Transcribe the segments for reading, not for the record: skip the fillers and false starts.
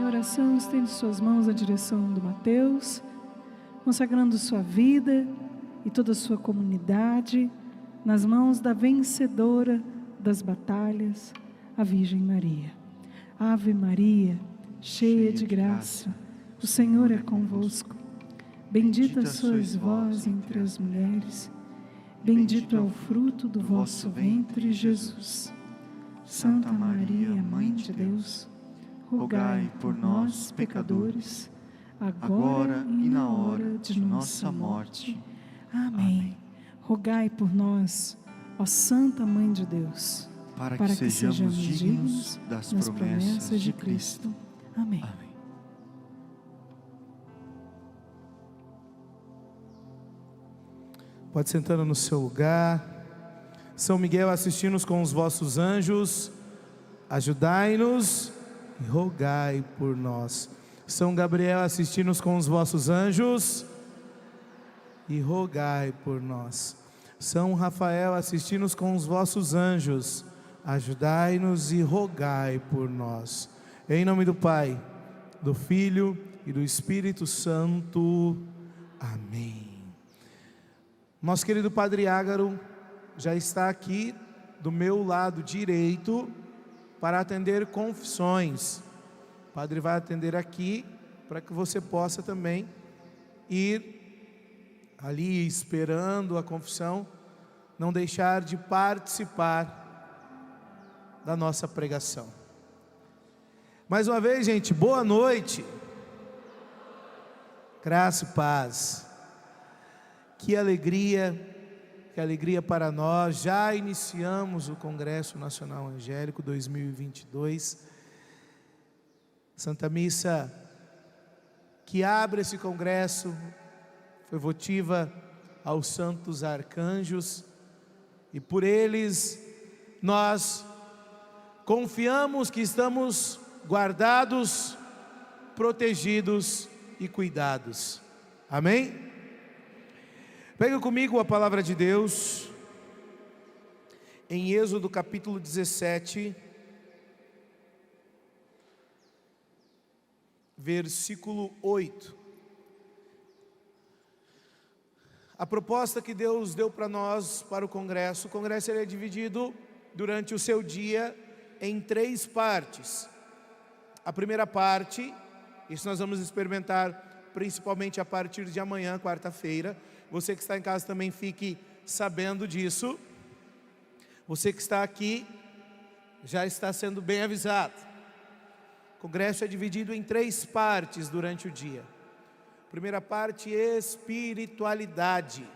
Em oração, estende suas mãos na direção do Mateus, consagrando sua vida e toda a sua comunidade nas mãos da vencedora das batalhas, a Virgem Maria. Ave Maria, cheia de graça, o Senhor é convosco. Bendita sois vós entre as mulheres, bendito é o fruto do vosso ventre, Jesus. Santa Maria, Mãe de Deus, rogai por nós, pecadores, agora e na hora de nossa morte. Amém. Rogai por nós, ó Santa Mãe de Deus, para que sejamos dignos das promessas de Cristo. Amém. Pode sentar no seu lugar. São Miguel, assisti-nos com os vossos anjos, ajudai-nos e rogai por nós. São Gabriel, assisti-nos com os vossos anjos e rogai por nós. São Rafael, assisti-nos com os vossos anjos, ajudai-nos e rogai por nós. Em nome do Pai, do Filho e do Espírito Santo. Amém. Nosso querido Padre Ágaro já está aqui do meu lado direito para atender confissões. O Padre vai atender aqui para que você possa também ir ali esperando a confissão, não deixar de participar da nossa pregação. Mais uma vez, gente, boa noite. Graça e paz. Que alegria para nós. Já iniciamos o Congresso Nacional Angélico 2022. Santa Missa que abre esse congresso foi votiva aos santos arcanjos, e por eles nós confiamos que estamos guardados, protegidos e cuidados. Amém? Pega comigo a palavra de Deus em Êxodo capítulo 17, versículo 8. A proposta que Deus deu para nós, para o congresso ele é dividido durante o seu dia em 3 partes. A primeira parte, isso nós vamos experimentar principalmente a partir de amanhã, quarta-feira. Você que está em casa também fique sabendo disso. Você que está aqui já está sendo bem avisado. O congresso é dividido em 3 partes durante o dia. Primeira parte, espiritualidade.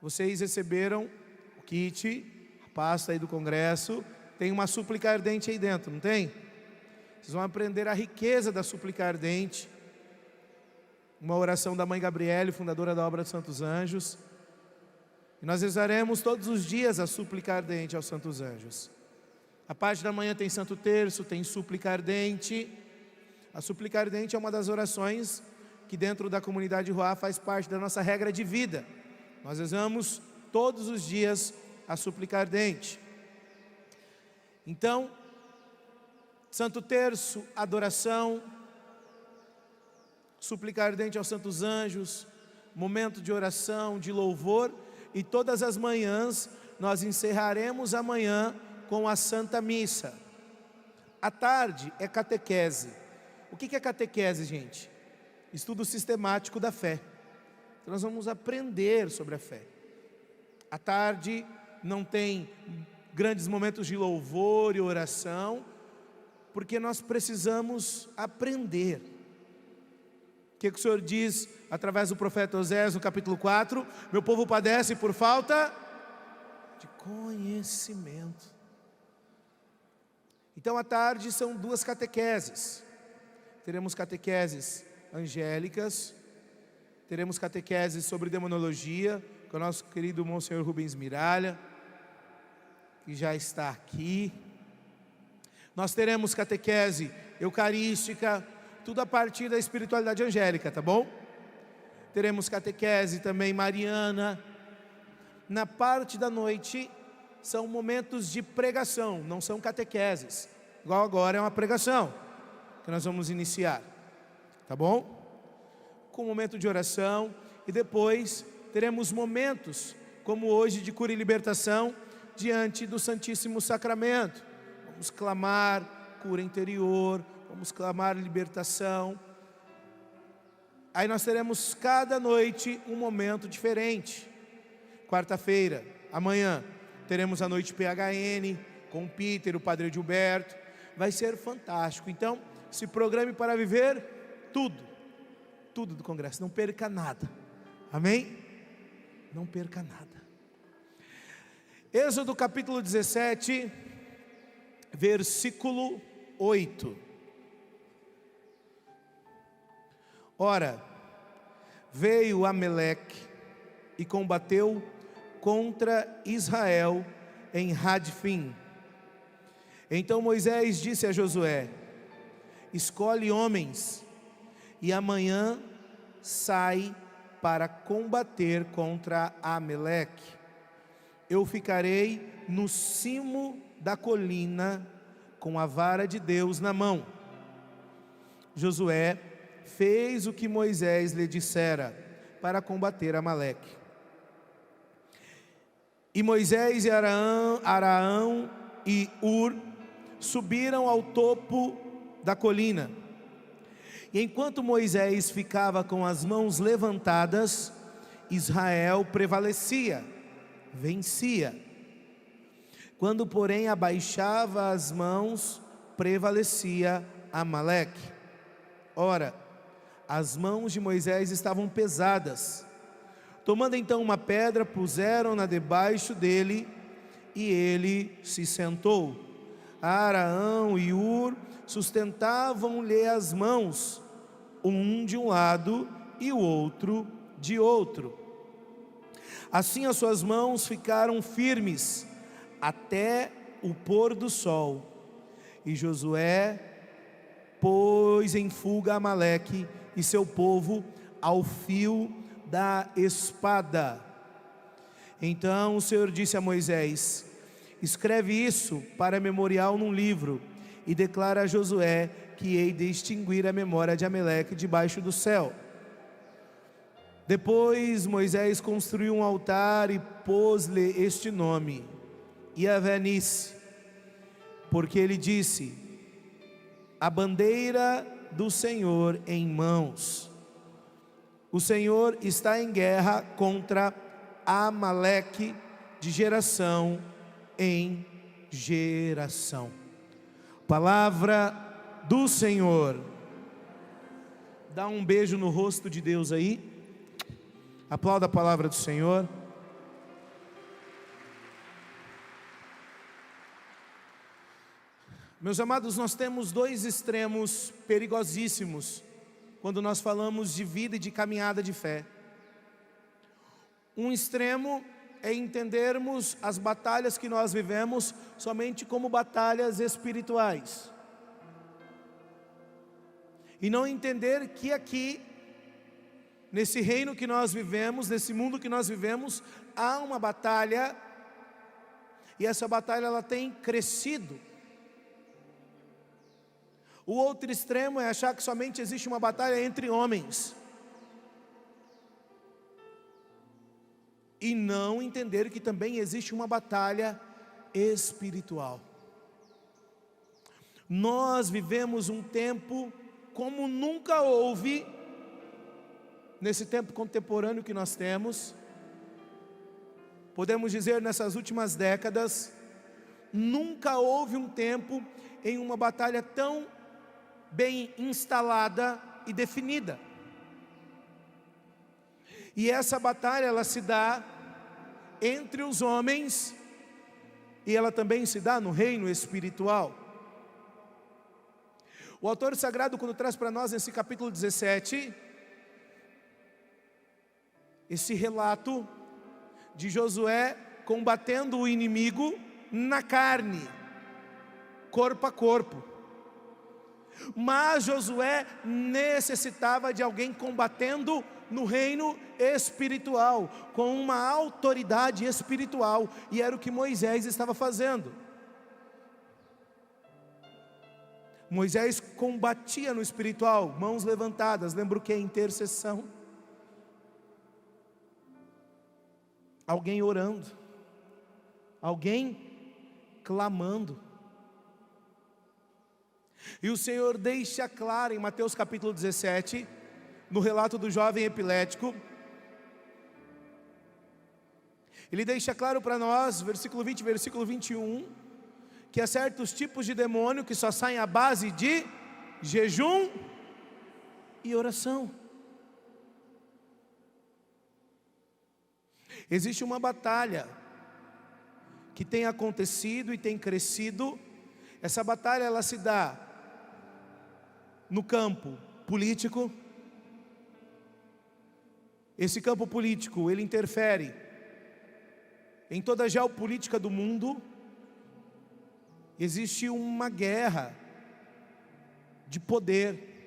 Vocês receberam o kit, a pasta aí do congresso. Tem uma súplica ardente aí dentro, não tem? Vocês vão aprender a riqueza da súplica ardente. Uma oração da Mãe Gabriele, fundadora da Obra dos Santos Anjos. E nós rezaremos todos os dias a súplica ardente aos Santos Anjos. A parte da manhã tem Santo Terço, tem súplica ardente. A súplica ardente é uma das orações que dentro da comunidade Ruá faz parte da nossa regra de vida. Nós rezamos todos os dias a súplica ardente. Então, Santo Terço, adoração, súplica ardente aos Santos Anjos, momento de oração, de louvor, e todas as manhãs nós encerraremos a manhã com a Santa Missa. À tarde é catequese. O que é catequese, gente? Estudo sistemático da fé. Então nós vamos aprender sobre a fé. À tarde não tem grandes momentos de louvor e oração, porque nós precisamos aprender. O que o Senhor diz através do profeta Osés no capítulo 4? Meu povo padece por falta de conhecimento. Então à tarde são 2 catequeses. Teremos catequeses angélicas, teremos catequeses sobre demonologia, com o nosso querido Monsenhor Rubens Miralha, que já está aqui. Nós teremos catequese eucarística, tudo a partir da espiritualidade angélica, tá bom? Teremos catequese também mariana. Na parte da noite são momentos de pregação, não são catequeses, igual agora é uma pregação. que nós vamos iniciar, tá bom? Com um momento de oração, e depois teremos momentos, como hoje, de cura e libertação, diante do Santíssimo Sacramento. Vamos clamar cura interior, vamos clamar libertação. Aí nós teremos cada noite um momento diferente. Quarta-feira, amanhã, teremos a noite PHN, com o Peter, o Padre Gilberto. Vai ser fantástico. Então, se programe para viver tudo do congresso. Não perca nada. Amém? Não perca nada. Êxodo capítulo 17, versículo 8. Ora, veio Amaleque e combateu contra Israel em Radfim. Então Moisés disse a Josué: escolhe homens e amanhã sai para combater contra Amaleque. Eu ficarei no cimo da colina com a vara de Deus na mão. Josué fez o que Moisés lhe dissera para combater Amaleque. E Moisés e Araão e Ur subiram ao topo da colina. E enquanto Moisés ficava com as mãos levantadas, Israel prevalecia, vencia. Quando, porém, abaixava as mãos, prevalecia Amaleque. Ora, as mãos de Moisés estavam pesadas. Tomando então uma pedra, puseram-na debaixo dele, e ele se sentou. Araão e Ur sustentavam-lhe as mãos, um de um lado e o outro de outro. Assim as suas mãos ficaram firmes até o pôr do sol. E Josué pôs em fuga Amaleque e seu povo ao fio da espada. Então o Senhor disse a Moisés: escreve isso para memorial num livro, e declara a Josué que hei de extinguir a memória de Amaleque debaixo do céu. Depois Moisés construiu um altar e pôs-lhe este nome, Yahvé Nissi, porque ele disse: a bandeira do Senhor em mãos. O Senhor está em guerra contra Amaleque de geração em geração. Palavra do Senhor. Dá um beijo no rosto de Deus aí. Aplauda a palavra do Senhor. Meus amados, nós temos dois extremos perigosíssimos quando nós falamos de vida e de caminhada de fé. Um extremo é entendermos as batalhas que nós vivemos somente como batalhas espirituais, e não entender que aqui, nesse reino que nós vivemos, nesse mundo que nós vivemos, há uma batalha, e essa batalha ela tem crescido. O outro extremo é achar que somente existe uma batalha entre homens, e não entender que também existe uma batalha espiritual. Nós vivemos um tempo como nunca houve, nesse tempo contemporâneo que nós temos, podemos dizer nessas últimas décadas, nunca houve um tempo em uma batalha tão bem instalada e definida. E essa batalha ela se dá entre os homens, e ela também se dá no reino espiritual. O autor sagrado, quando traz para nós nesse capítulo 17, esse relato de Josué combatendo o inimigo na carne, corpo a corpo. Mas Josué necessitava de alguém combatendo no reino espiritual, com uma autoridade espiritual, e era o que Moisés estava fazendo. Moisés combatia no espiritual, mãos levantadas, lembra o que é intercessão? Alguém orando, alguém clamando. E o Senhor deixa claro em Mateus capítulo 17, no relato do jovem epilético, Ele deixa claro para nós, versículo 20, versículo 21, que há certos tipos de demônio que só saem à base de jejum e oração. Existe uma batalha que tem acontecido e tem crescido. Essa batalha ela se dá no campo político. Esse campo político ele interfere em toda a geopolítica do mundo. Existe uma guerra de poder.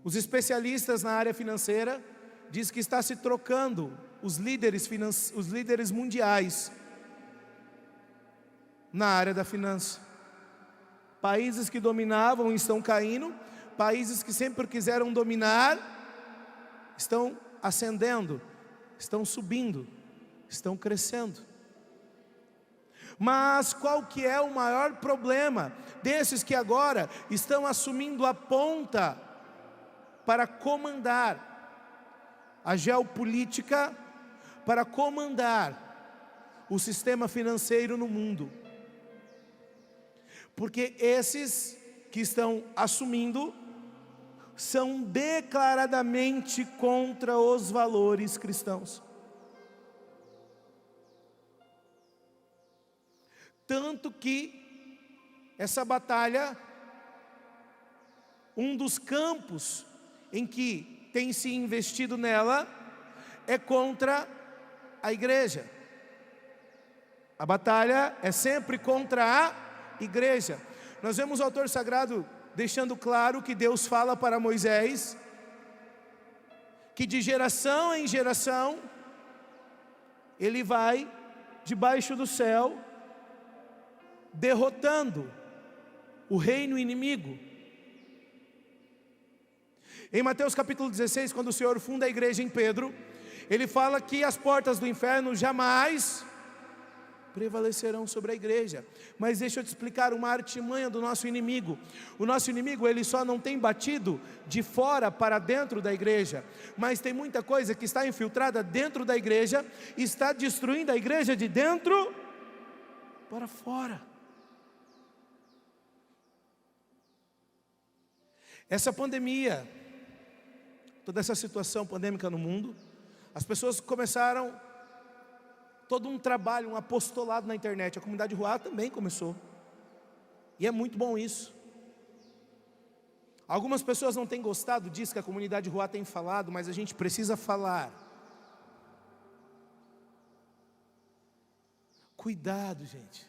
Os especialistas na área financeira dizem que está se trocando os líderes mundiais na área da finança. Países que dominavam estão caindo, países que sempre quiseram dominar estão ascendendo, estão subindo, estão crescendo. Mas qual que é o maior problema desses que agora estão assumindo a ponta para comandar a geopolítica, para comandar o sistema financeiro no mundo? Porque esses que estão assumindo são declaradamente contra os valores cristãos. Tanto que essa batalha, um dos campos em que tem se investido nela, é contra a igreja. A batalha é sempre contra a igreja. Nós vemos o autor sagrado deixando claro que Deus fala para Moisés, que de geração em geração, ele vai debaixo do céu, derrotando o reino inimigo. Em Mateus capítulo 16, quando o Senhor funda a igreja em Pedro, Ele fala que as portas do inferno jamais prevalecerão sobre a igreja. Mas deixa eu te explicar uma artimanha do nosso inimigo. O nosso inimigo, ele só não tem batido de fora para dentro da igreja, mas tem muita coisa que está infiltrada dentro da igreja, está destruindo a igreja de dentro para fora. Essa pandemia, toda essa situação pandêmica no mundo, as pessoas começaram todo um trabalho, um apostolado na internet. A comunidade Ruá também começou, e é muito bom isso. Algumas pessoas não têm gostado disso que a comunidade Ruá tem falado, mas a gente precisa falar. Cuidado, gente.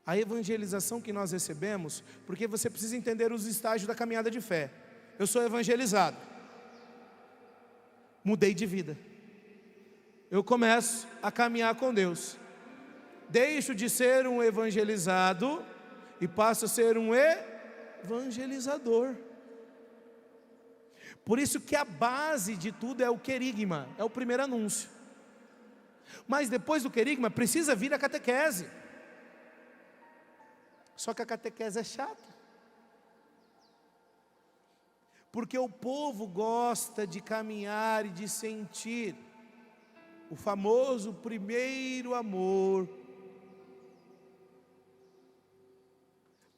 A evangelização que nós recebemos, porque você precisa entender os estágios da caminhada de fé. Eu sou evangelizado, mudei de vida, eu começo a caminhar com Deus, deixo de ser um evangelizado e passo a ser um evangelizador. Por isso que a base de tudo é o querigma, é o primeiro anúncio. Mas depois do querigma precisa vir a catequese. Só que a catequese é chata, porque o povo gosta de caminhar e de sentir o famoso primeiro amor.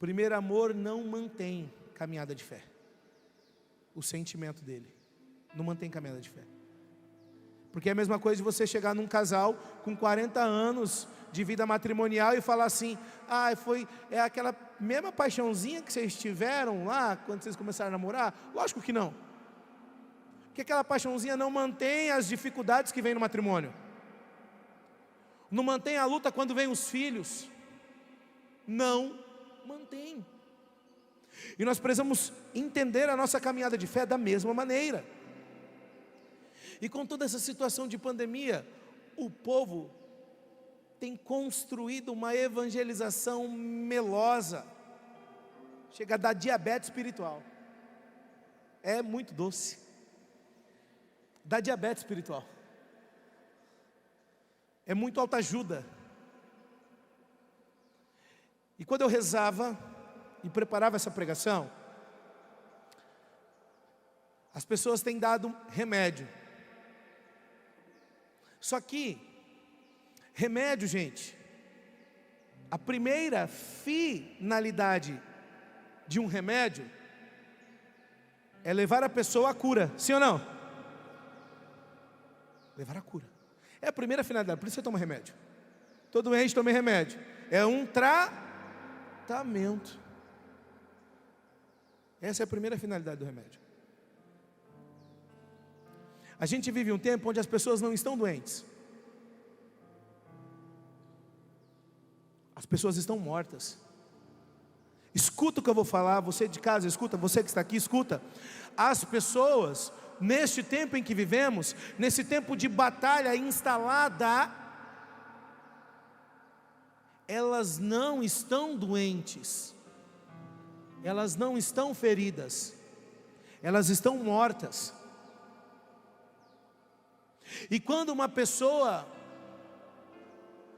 Primeiro amor não mantém caminhada de fé. O sentimento dele não mantém caminhada de fé. Porque é a mesma coisa de você chegar num casal com 40 anos de vida matrimonial e falar assim: é aquela mesma paixãozinha que vocês tiveram lá quando vocês começaram a namorar? Lógico que não. Porque aquela paixãozinha não mantém as dificuldades que vem no matrimônio, não mantém a luta quando vem os filhos, não mantém. E nós precisamos entender a nossa caminhada de fé da mesma maneira. E com toda essa situação de pandemia, o povo tem construído uma evangelização melosa, chega a dar diabetes espiritual. É muito doce, dá diabetes espiritual, é muito autoajuda. E quando eu rezava e preparava essa pregação, as pessoas têm dado remédio. Só que remédio, gente, a primeira finalidade de um remédio é levar a pessoa à cura, sim ou não? Levar à cura é a primeira finalidade, por isso você toma remédio. Todo doente toma remédio, é um tratamento. Essa é a primeira finalidade do remédio. A gente vive um tempo onde as pessoas não estão doentes, as pessoas estão mortas. Escuta o que eu vou falar, você de casa escuta, você que está aqui escuta. As pessoas, neste tempo em que vivemos, nesse tempo de batalha instalada, elas não estão doentes, elas não estão feridas, elas estão mortas. E quando uma pessoa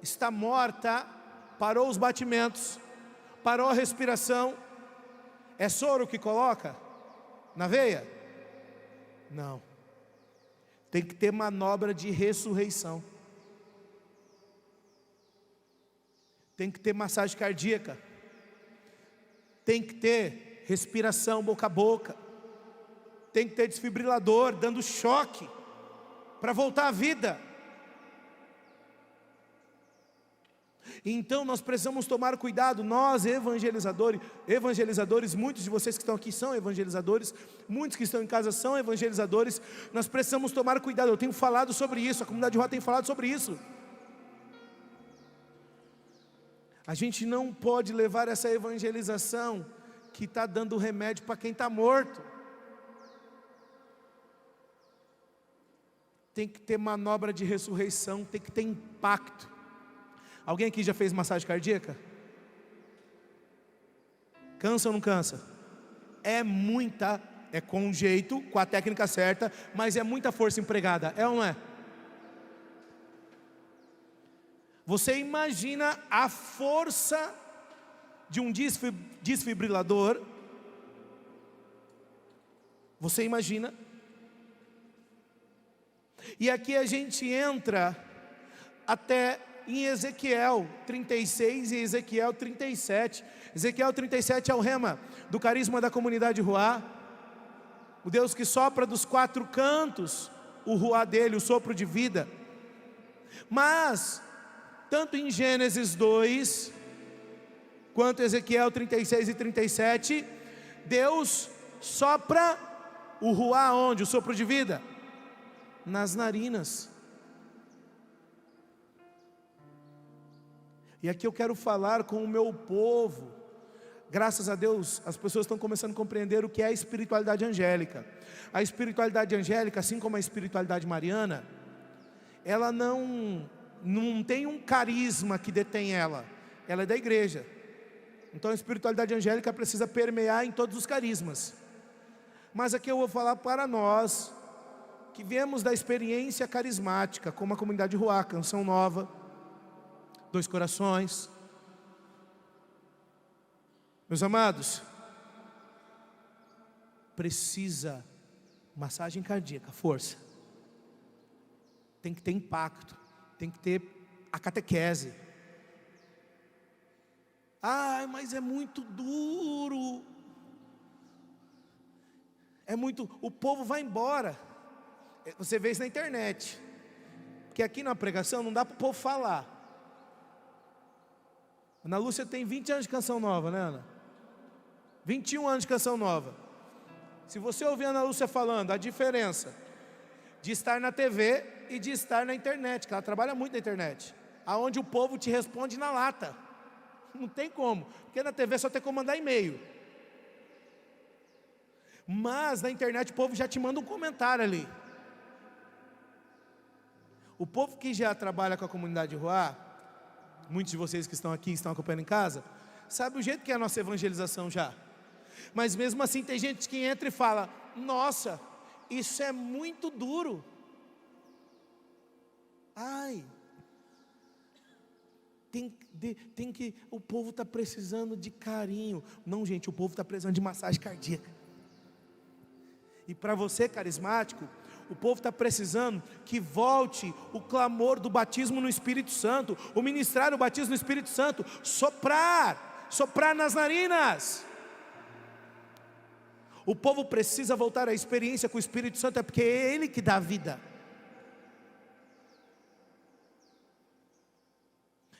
está morta, parou os batimentos, parou a respiração, é soro que coloca na veia? Não. Tem que ter manobra de ressurreição. Tem que ter massagem cardíaca. Tem que ter respiração boca a boca. Tem que ter desfibrilador dando choque para voltar à vida. Então nós precisamos tomar cuidado, nós evangelizadores, muitos de vocês que estão aqui são evangelizadores, muitos que estão em casa são evangelizadores, nós precisamos tomar cuidado. Eu tenho falado sobre isso, a comunidade Rua tem falado sobre isso. A gente não pode levar essa evangelização que está dando remédio para quem está morto. Tem que ter manobra de ressurreição, tem que ter impacto. Alguém aqui já fez massagem cardíaca? Cansa ou não cansa? É com jeito, com a técnica certa, mas é muita força empregada, é ou não é? Você imagina a força de um desfibrilador? Você imagina? E aqui a gente entra até em Ezequiel 36 e Ezequiel 37. Ezequiel 37 é o rema do carisma da comunidade Ruá, o Deus que sopra dos quatro cantos o Ruá dele, o sopro de vida. Mas tanto em Gênesis 2 quanto Ezequiel 36 e 37, Deus sopra o Ruá onde? O sopro de vida? Nas narinas. E aqui eu quero falar com o meu povo. Graças a Deus, as pessoas estão começando a compreender o que é a espiritualidade angélica. A espiritualidade angélica, assim como a espiritualidade mariana, ela não tem um carisma que detém ela é da igreja. Então a espiritualidade angélica precisa permear em todos os carismas. Mas aqui eu vou falar para nós, que viemos da experiência carismática, como a comunidade Ruá, Canção Nova, Dois Corações. Meus amados, precisa massagem cardíaca, força. Tem que ter impacto, tem que ter a catequese. Ai, mas é muito duro. O povo vai embora. Você vê isso na internet, porque aqui na pregação não dá para o povo falar. Ana Lúcia tem 20 anos de Canção Nova, né, Ana? 21 anos de Canção Nova. Se você ouvir a Ana Lúcia falando a diferença de estar na TV e de estar na internet, que ela trabalha muito na internet, aonde o povo te responde na lata. Não tem como, porque na TV só tem como mandar e-mail. Mas na internet o povo já te manda um comentário ali. O povo que já trabalha com a comunidade Ruá muitos de vocês que estão aqui, estão acompanhando em casa, sabe o jeito que é a nossa evangelização já. Mas mesmo assim tem gente que entra e fala: nossa, isso é muito duro. Ai, o povo está precisando de carinho. Não, gente, o povo está precisando de massagem cardíaca. E para você, carismático, o povo está precisando que volte o clamor do batismo no Espírito Santo, o ministrar o batismo no Espírito Santo, soprar nas narinas. O povo precisa voltar à experiência com o Espírito Santo, é porque é Ele que dá a vida.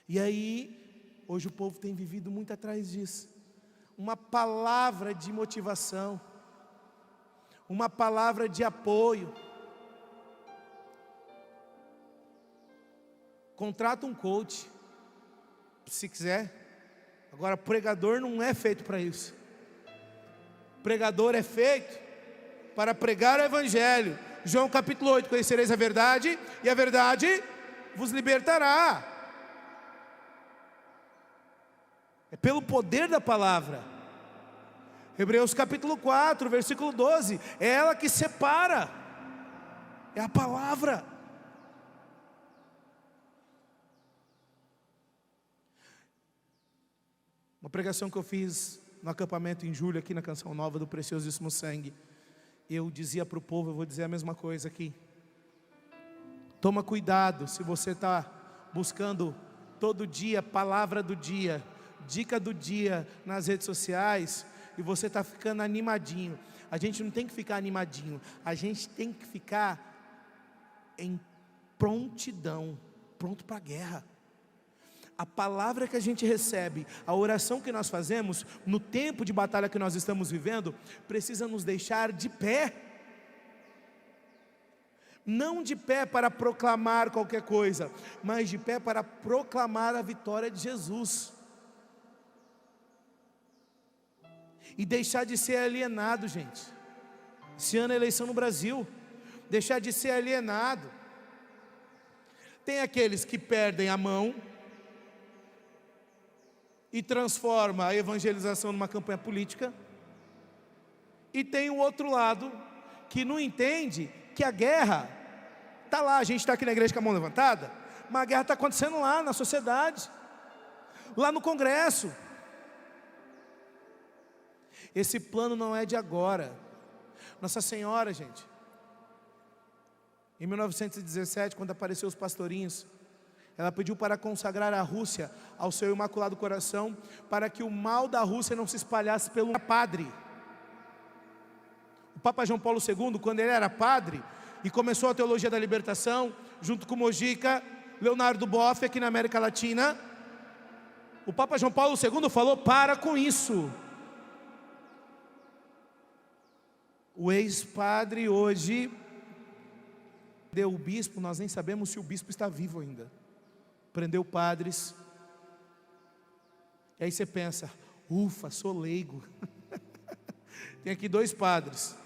E aí, hoje o povo tem vivido muito atrás disso. Uma palavra de motivação, uma palavra de apoio. Contrata um coach, se quiser. Agora, pregador não é feito para isso. Pregador é feito para pregar o Evangelho. João capítulo 8, conhecereis a verdade, e a verdade vos libertará. É pelo poder da palavra. Hebreus capítulo 4, versículo 12, é ela que separa, é a palavra. Uma pregação que eu fiz no acampamento em julho, aqui na Canção Nova do Preciosíssimo Sangue, eu dizia para o povo, eu vou dizer a mesma coisa aqui: toma cuidado se você está buscando todo dia palavra do dia, dica do dia nas redes sociais, e você está ficando animadinho. A gente não tem que ficar animadinho, a gente tem que ficar em prontidão, pronto para a guerra. A palavra que a gente recebe, a oração que nós fazemos, no tempo de batalha que nós estamos vivendo, precisa nos deixar de pé. Não de pé para proclamar qualquer coisa, mas de pé para proclamar a vitória de Jesus. E deixar de ser alienado, gente. Esse ano é eleição no Brasil. Deixar de ser alienado. Tem aqueles que perdem a mão e transforma a evangelização numa campanha política. E tem o outro lado, que não entende que a guerra está lá. A gente está aqui na igreja com a mão levantada, mas a guerra está acontecendo lá na sociedade, lá no Congresso. Esse plano não é de agora. Nossa Senhora, gente, em 1917, quando apareceu os pastorinhos, ela pediu para consagrar a Rússia ao seu imaculado coração, para que o mal da Rússia não se espalhasse pelo padre. O Papa João Paulo II, quando ele era padre e começou a teologia da libertação, junto com Mojica, Leonardo Boff, aqui na América Latina, o Papa João Paulo II falou: para com isso. O ex-padre hoje prendeu o bispo, nós nem sabemos se o bispo está vivo ainda. Prendeu padres. E aí você pensa: ufa, sou leigo. Tem aqui 2 padres.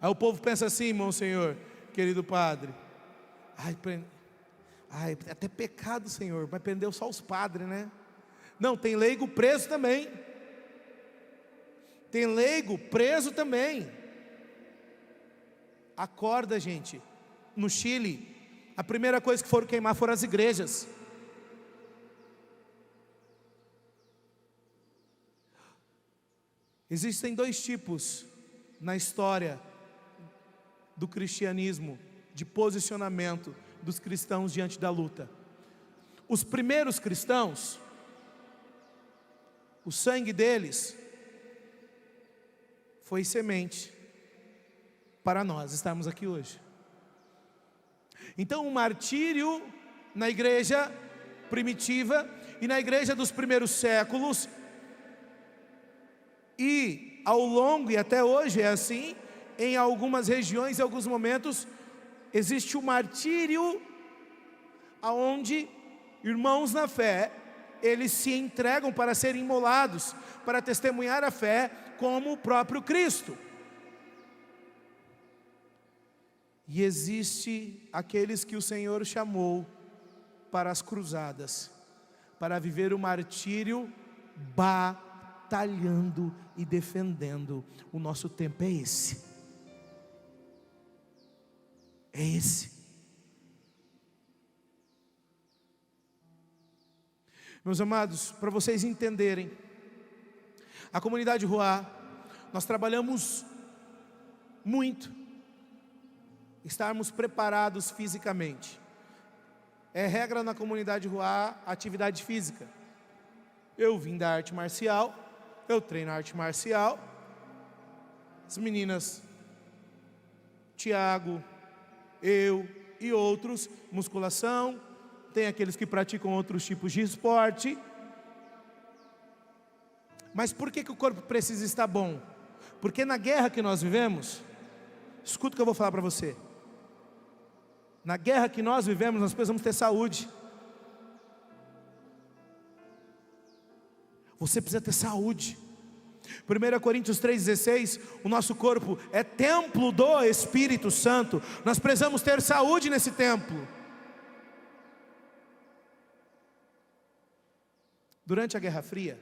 Aí o povo pensa assim: monsenhor, querido padre, ai, até pecado, senhor, mas prendeu só os padres, né? Não, tem leigo preso também. Tem leigo preso também. Acorda, gente. No Chile, a primeira coisa que foram queimar foram as igrejas. Existem 2 tipos na história do cristianismo de posicionamento dos cristãos diante da luta. Os primeiros cristãos, o sangue deles foi semente para nós estarmos aqui hoje. Então o martírio na igreja primitiva e na igreja dos primeiros séculos, e ao longo e até hoje é assim, em algumas regiões, em alguns momentos, existe o martírio aonde irmãos na fé, eles se entregam para serem imolados, para testemunhar a fé como o próprio Cristo. E existe aqueles que o Senhor chamou para as cruzadas, para viver o martírio batalhando e defendendo. O nosso tempo é esse. É esse. Meus amados, para vocês entenderem, a comunidade Ruá, nós trabalhamos muito, estarmos preparados fisicamente. É regra na comunidade Ruá, atividade física. Eu vim da arte marcial, eu treino arte marcial. As meninas, Tiago, eu e outros, musculação. Tem aqueles que praticam outros tipos de esporte. Mas por que o corpo precisa estar bom? Porque na guerra que nós vivemos, escuta o que eu vou falar para você. Na guerra que nós vivemos, nós precisamos ter saúde. Você precisa ter saúde. 1 Coríntios 3,16, o nosso corpo é templo do Espírito Santo. Nós precisamos ter saúde nesse templo. Durante a Guerra Fria,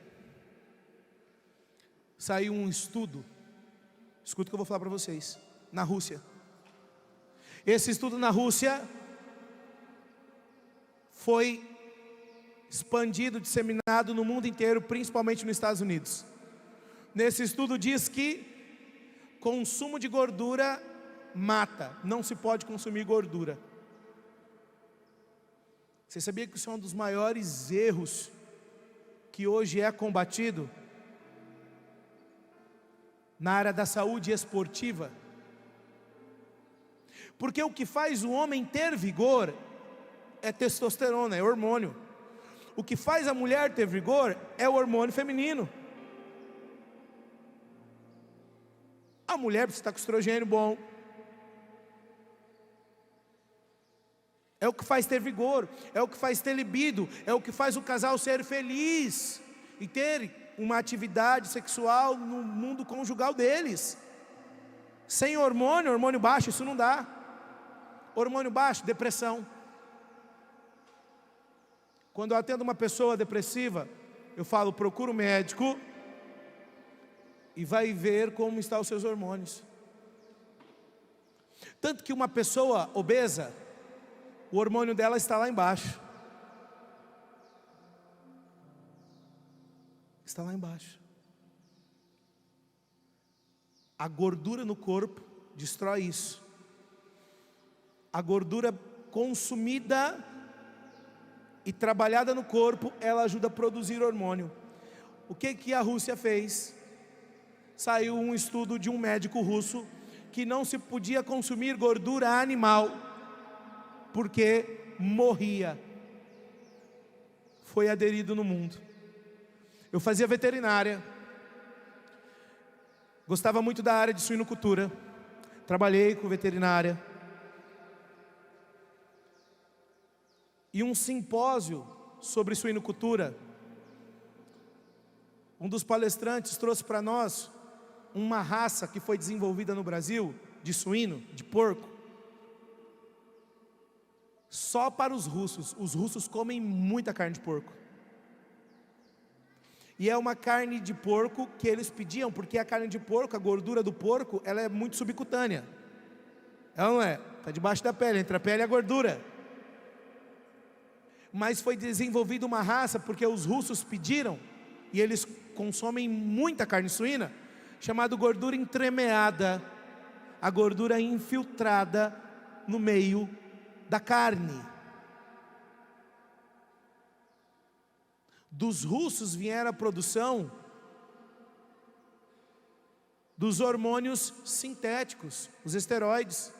saiu um estudo, escuta o que eu vou falar para vocês, na Rússia. Esse estudo na Rússia foi expandido, disseminado no mundo inteiro, principalmente nos Estados Unidos. Nesse estudo diz que consumo de gordura mata, não se pode consumir gordura. Você sabia que isso é um dos maiores erros que hoje é combatido na área da saúde esportiva? Porque o que faz o homem ter vigor é testosterona, é hormônio. O que faz a mulher ter vigor é o hormônio feminino. A mulher precisa estar com estrogênio bom. É o que faz ter vigor, é o que faz ter libido, é o que faz o casal ser feliz e ter uma atividade sexual no mundo conjugal deles. Sem hormônio baixo, isso não dá. Hormônio baixo, depressão. Quando eu atendo uma pessoa depressiva, eu falo, procura um médico e vai ver como estão os seus hormônios. Tanto que uma pessoa obesa, o hormônio dela está lá embaixo. Está lá embaixo. A gordura no corpo destrói isso. A gordura consumida e trabalhada no corpo, ela ajuda a produzir hormônio. O que a Rússia fez? Saiu um estudo de um médico russo que não se podia consumir gordura animal, porque morria. Foi aderido no mundo. Eu fazia veterinária, gostava muito da área de suinocultura, trabalhei com veterinária. E um simpósio sobre suinocultura, um dos palestrantes trouxe para nós uma raça que foi desenvolvida no Brasil, de suíno, de porco, só para os russos. Os russos comem muita carne de porco. E é uma carne de porco que eles pediam, porque a carne de porco, a gordura do porco, ela é muito subcutânea. Ela não é, está debaixo da pele, entre a pele e a gordura. Mas foi desenvolvida uma raça, porque os russos pediram, e eles consomem muita carne suína, chamada gordura entremeada, a gordura infiltrada no meio da carne. Dos russos vieram a produção dos hormônios sintéticos, os esteroides.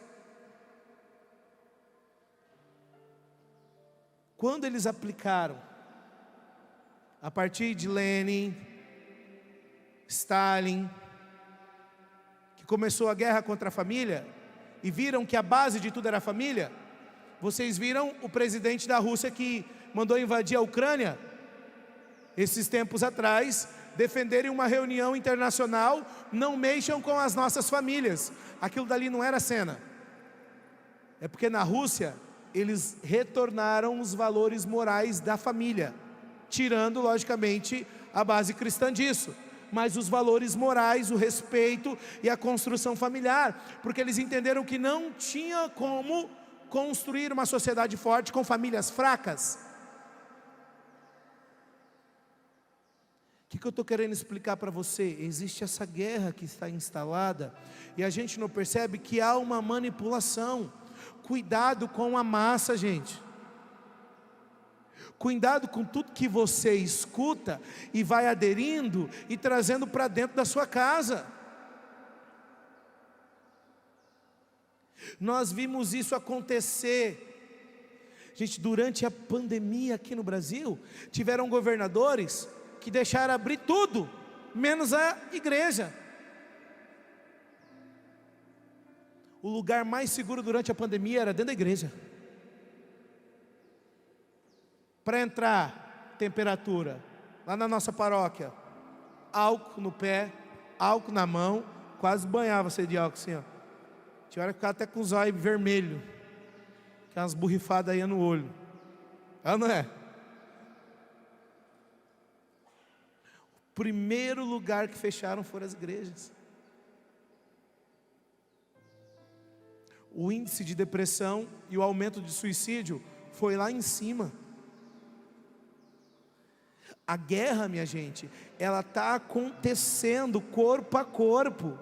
Quando eles aplicaram, a partir de Lenin, Stalin, que começou a guerra contra a família, e viram que a base de tudo era a família, vocês viram o presidente da Rússia que mandou invadir a Ucrânia, esses tempos atrás, defenderem uma reunião internacional, não mexam com as nossas famílias. Aquilo dali não era cena. É porque na Rússia eles retornaram os valores morais da família, tirando, logicamente, a base cristã disso, mas os valores morais, o respeito e a construção familiar, porque eles entenderam que não tinha como construir uma sociedade forte com famílias fracas. O que eu estou querendo explicar para você? Existe essa guerra que está instalada, e a gente não percebe que há uma manipulação. Cuidado com a massa, gente. Cuidado com tudo que você escuta e vai aderindo e trazendo para dentro da sua casa. Nós vimos isso acontecer. Gente, durante a pandemia aqui no Brasil, tiveram governadores que deixaram abrir tudo, menos a igreja. O lugar mais seguro durante a pandemia era dentro da igreja. Para entrar, temperatura, lá na nossa paróquia, álcool no pé, álcool na mão, quase banhava você de álcool assim, ó. Tinha hora que ficava até com os olhos vermelhos, que umas borrifadas aí no olho. É ou não é? O primeiro lugar que fecharam foram as igrejas. O índice de depressão e o aumento de suicídio foi lá em cima. A guerra, minha gente, ela está acontecendo corpo a corpo.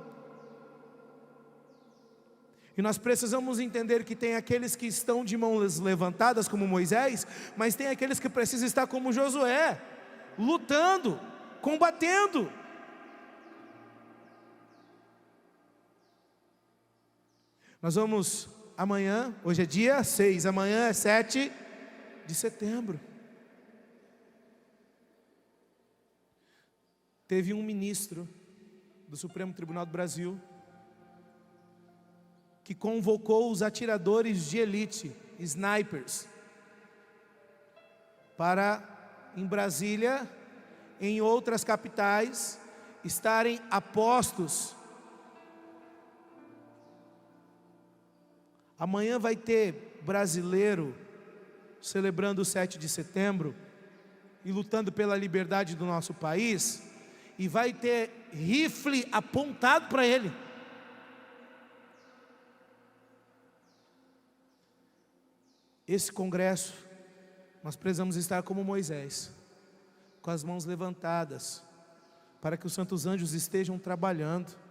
E nós precisamos entender que tem aqueles que estão de mãos levantadas como Moisés, mas tem aqueles que precisam estar como Josué, lutando, combatendo. Nós vamos amanhã, hoje é dia 6, amanhã é 7 de setembro. Teve um ministro do Supremo Tribunal do Brasil que convocou os atiradores de elite, snipers, para, em Brasília, em outras capitais, estarem a postos. Amanhã vai ter brasileiro celebrando o 7 de setembro e lutando pela liberdade do nosso país, e vai ter rifle apontado para ele. Esse congresso, nós precisamos estar como Moisés, com as mãos levantadas, para que os santos anjos estejam trabalhando,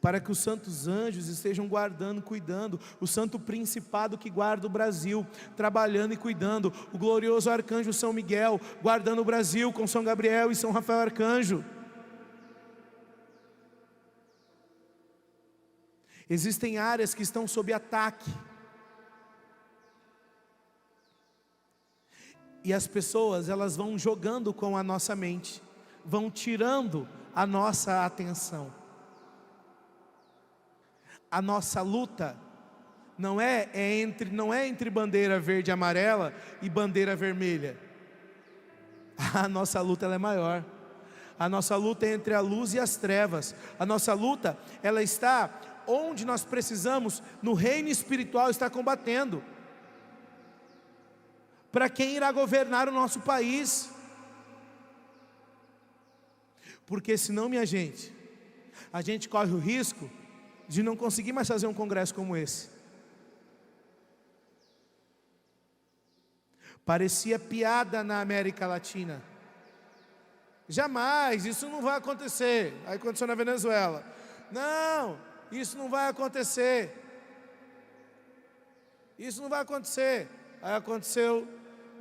para que os santos anjos estejam guardando, cuidando, o santo principado que guarda o Brasil, trabalhando e cuidando, o glorioso arcanjo São Miguel, guardando o Brasil com São Gabriel e São Rafael Arcanjo. Existem áreas que estão sob ataque, e as pessoas, elas vão jogando com a nossa mente, vão tirando a nossa atenção. A nossa luta não é entre bandeira verde e amarela e bandeira vermelha. A nossa luta, ela é maior. A nossa luta é entre a luz e as trevas. A nossa luta, ela está onde nós precisamos, no reino espiritual, estar combatendo. Para quem irá governar o nosso país. Porque senão, minha gente, a gente corre o risco de não conseguir mais fazer um congresso como esse. Parecia piada na América Latina. Jamais, isso não vai acontecer. Aí aconteceu na Venezuela. Não, isso não vai acontecer. Isso não vai acontecer. Aí aconteceu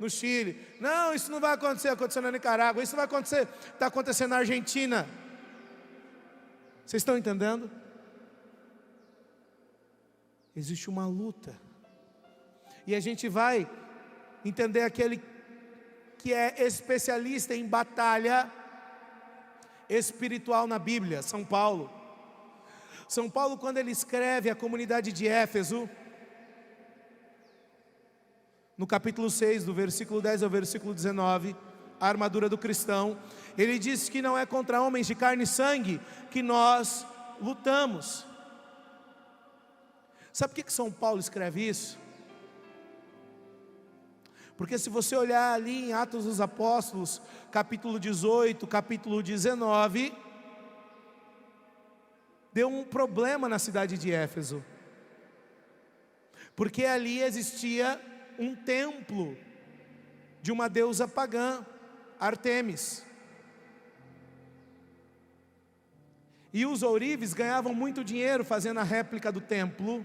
no Chile. Não, isso não vai acontecer. Aconteceu na Nicarágua. Isso não vai acontecer. Está acontecendo na Argentina. Vocês estão entendendo? Existe uma luta, e a gente vai entender aquele que é especialista em batalha espiritual na Bíblia, São Paulo. São Paulo, quando ele escreve à comunidade de Éfeso, no capítulo 6, do versículo 10 ao versículo 19, a armadura do cristão, ele diz que não é contra homens de carne e sangue que nós lutamos. Sabe por que São Paulo escreve isso? Porque se você olhar ali em Atos dos Apóstolos, capítulo 18, capítulo 19, deu um problema na cidade de Éfeso. Porque ali existia um templo de uma deusa pagã, Ártemis. E os ourives ganhavam muito dinheiro fazendo a réplica do templo,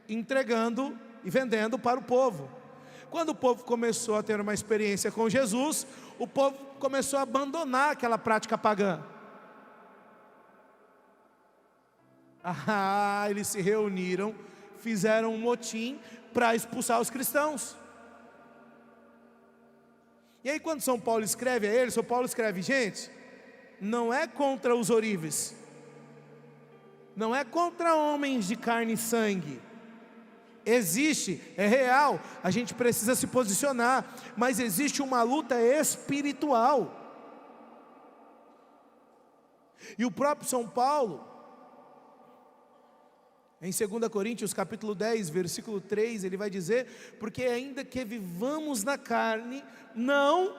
entregando e vendendo para o povo. Quando o povo começou a ter uma experiência com Jesus, o povo começou a abandonar aquela prática pagã. Eles se reuniram, fizeram um motim para expulsar os cristãos. E aí quando São Paulo escreve a eles, São Paulo escreve: gente, não é contra os ourives, não é contra homens de carne e sangue. Existe, é real, a gente precisa se posicionar, mas existe uma luta espiritual. E o próprio São Paulo, em 2 Coríntios capítulo 10, versículo 3, ele vai dizer: porque ainda que vivamos na carne, não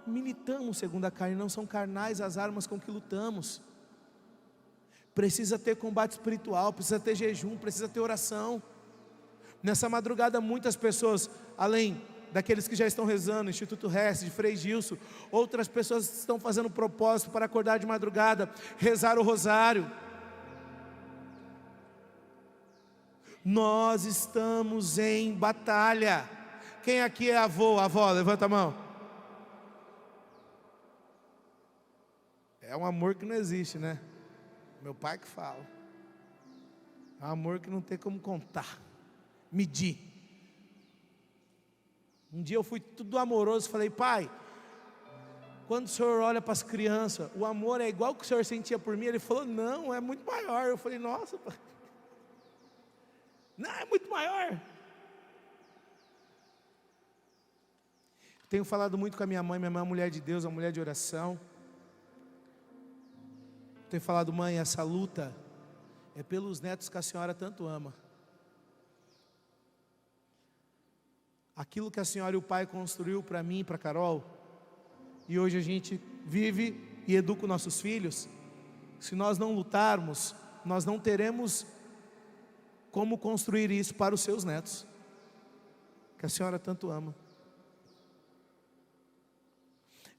militamos segundo a carne, não são carnais as armas com que lutamos. Precisa ter combate espiritual, precisa ter jejum, precisa ter oração. Nessa madrugada muitas pessoas, além daqueles que já estão rezando, Instituto Hess, de Frei Gilson, outras pessoas estão fazendo propósito para acordar de madrugada, rezar o rosário. Nós estamos em batalha. Quem aqui é avô, avó? Levanta a mão. É um amor que não existe, né? Meu pai que fala. É um amor que não tem como contar, medir. Um dia eu fui tudo amoroso, falei: pai, quando o senhor olha para as crianças, o amor é igual que o senhor sentia por mim? Ele falou: não, é muito maior. Eu falei: nossa, pai, não, é muito maior. Tenho falado muito com a minha mãe é uma mulher de Deus, uma mulher de oração. Tenho falado: mãe, essa luta é pelos netos que a senhora tanto ama. Aquilo que a senhora e o pai construiu para mim e para Carol, e hoje a gente vive e educa os nossos filhos. Se nós não lutarmos, nós não teremos como construir isso para os seus netos, que a senhora tanto ama.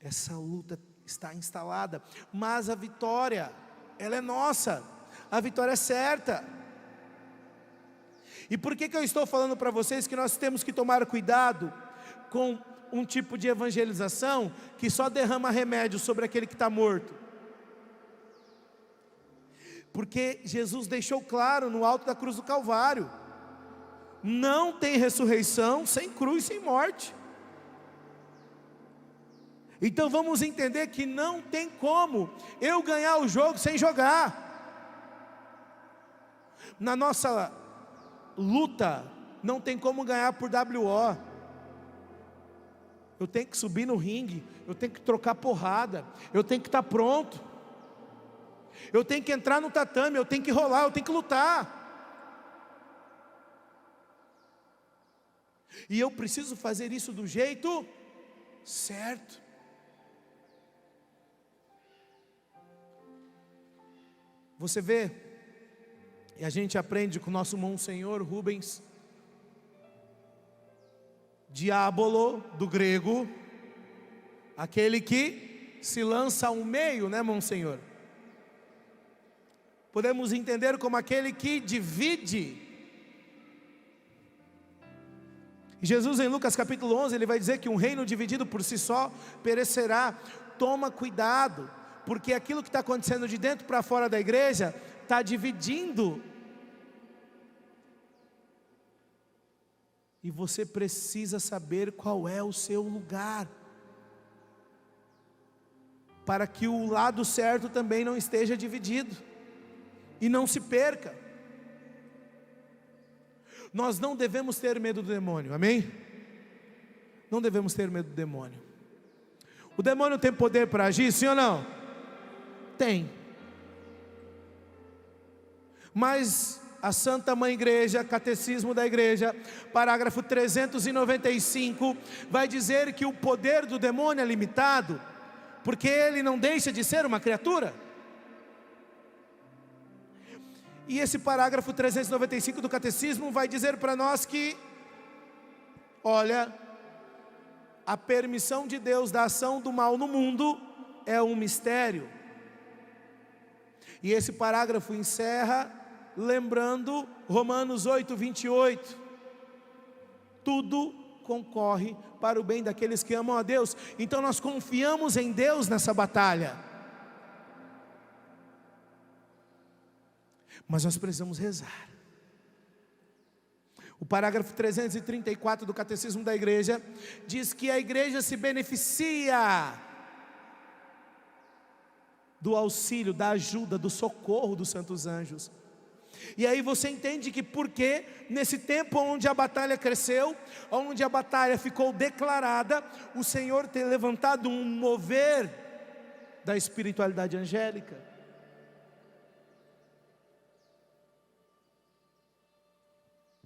Essa luta está instalada, mas a vitória, ela é nossa, a vitória é certa. E por que eu estou falando para vocês que nós temos que tomar cuidado com um tipo de evangelização que só derrama remédio sobre aquele que está morto? Porque Jesus deixou claro no alto da cruz do Calvário: não tem ressurreição sem cruz, sem morte. Então vamos entender que não tem como eu ganhar o jogo sem jogar. Na nossa luta, não tem como ganhar por WO. Eu tenho que subir no ringue, eu tenho que trocar porrada, eu tenho que estar pronto, eu tenho que entrar no tatame, eu tenho que rolar, eu tenho que lutar. E eu preciso fazer isso do jeito certo. Você vê, e a gente aprende com o nosso Monsenhor Rubens, diabolo, do grego, aquele que se lança ao meio, né, Monsenhor? Podemos entender como aquele que divide. Jesus, em Lucas capítulo 11, ele vai dizer que um reino dividido por si só perecerá. Toma cuidado, porque aquilo que está acontecendo de dentro para fora da igreja está dividindo. E você precisa saber qual é o seu lugar, para que o lado certo também não esteja dividido e não se perca. Nós não devemos ter medo do demônio, amém? Não devemos ter medo do demônio. O demônio tem poder para agir, sim ou não? Tem. Mas a Santa Mãe Igreja, Catecismo da Igreja, parágrafo 395, vai dizer que o poder do demônio é limitado, porque ele não deixa de ser uma criatura. E esse parágrafo 395 do Catecismo vai dizer para nós que, olha, a permissão de Deus da ação do mal no mundo é um mistério. E esse parágrafo encerra lembrando Romanos 8, 28. Tudo concorre para o bem daqueles que amam a Deus. Então nós confiamos em Deus nessa batalha. Mas nós precisamos rezar. O parágrafo 334 do Catecismo da Igreja diz que a igreja se beneficia do auxílio, da ajuda, do socorro dos santos anjos. E aí você entende que porque nesse tempo onde a batalha cresceu, onde a batalha ficou declarada, o Senhor tem levantado um mover da espiritualidade angélica.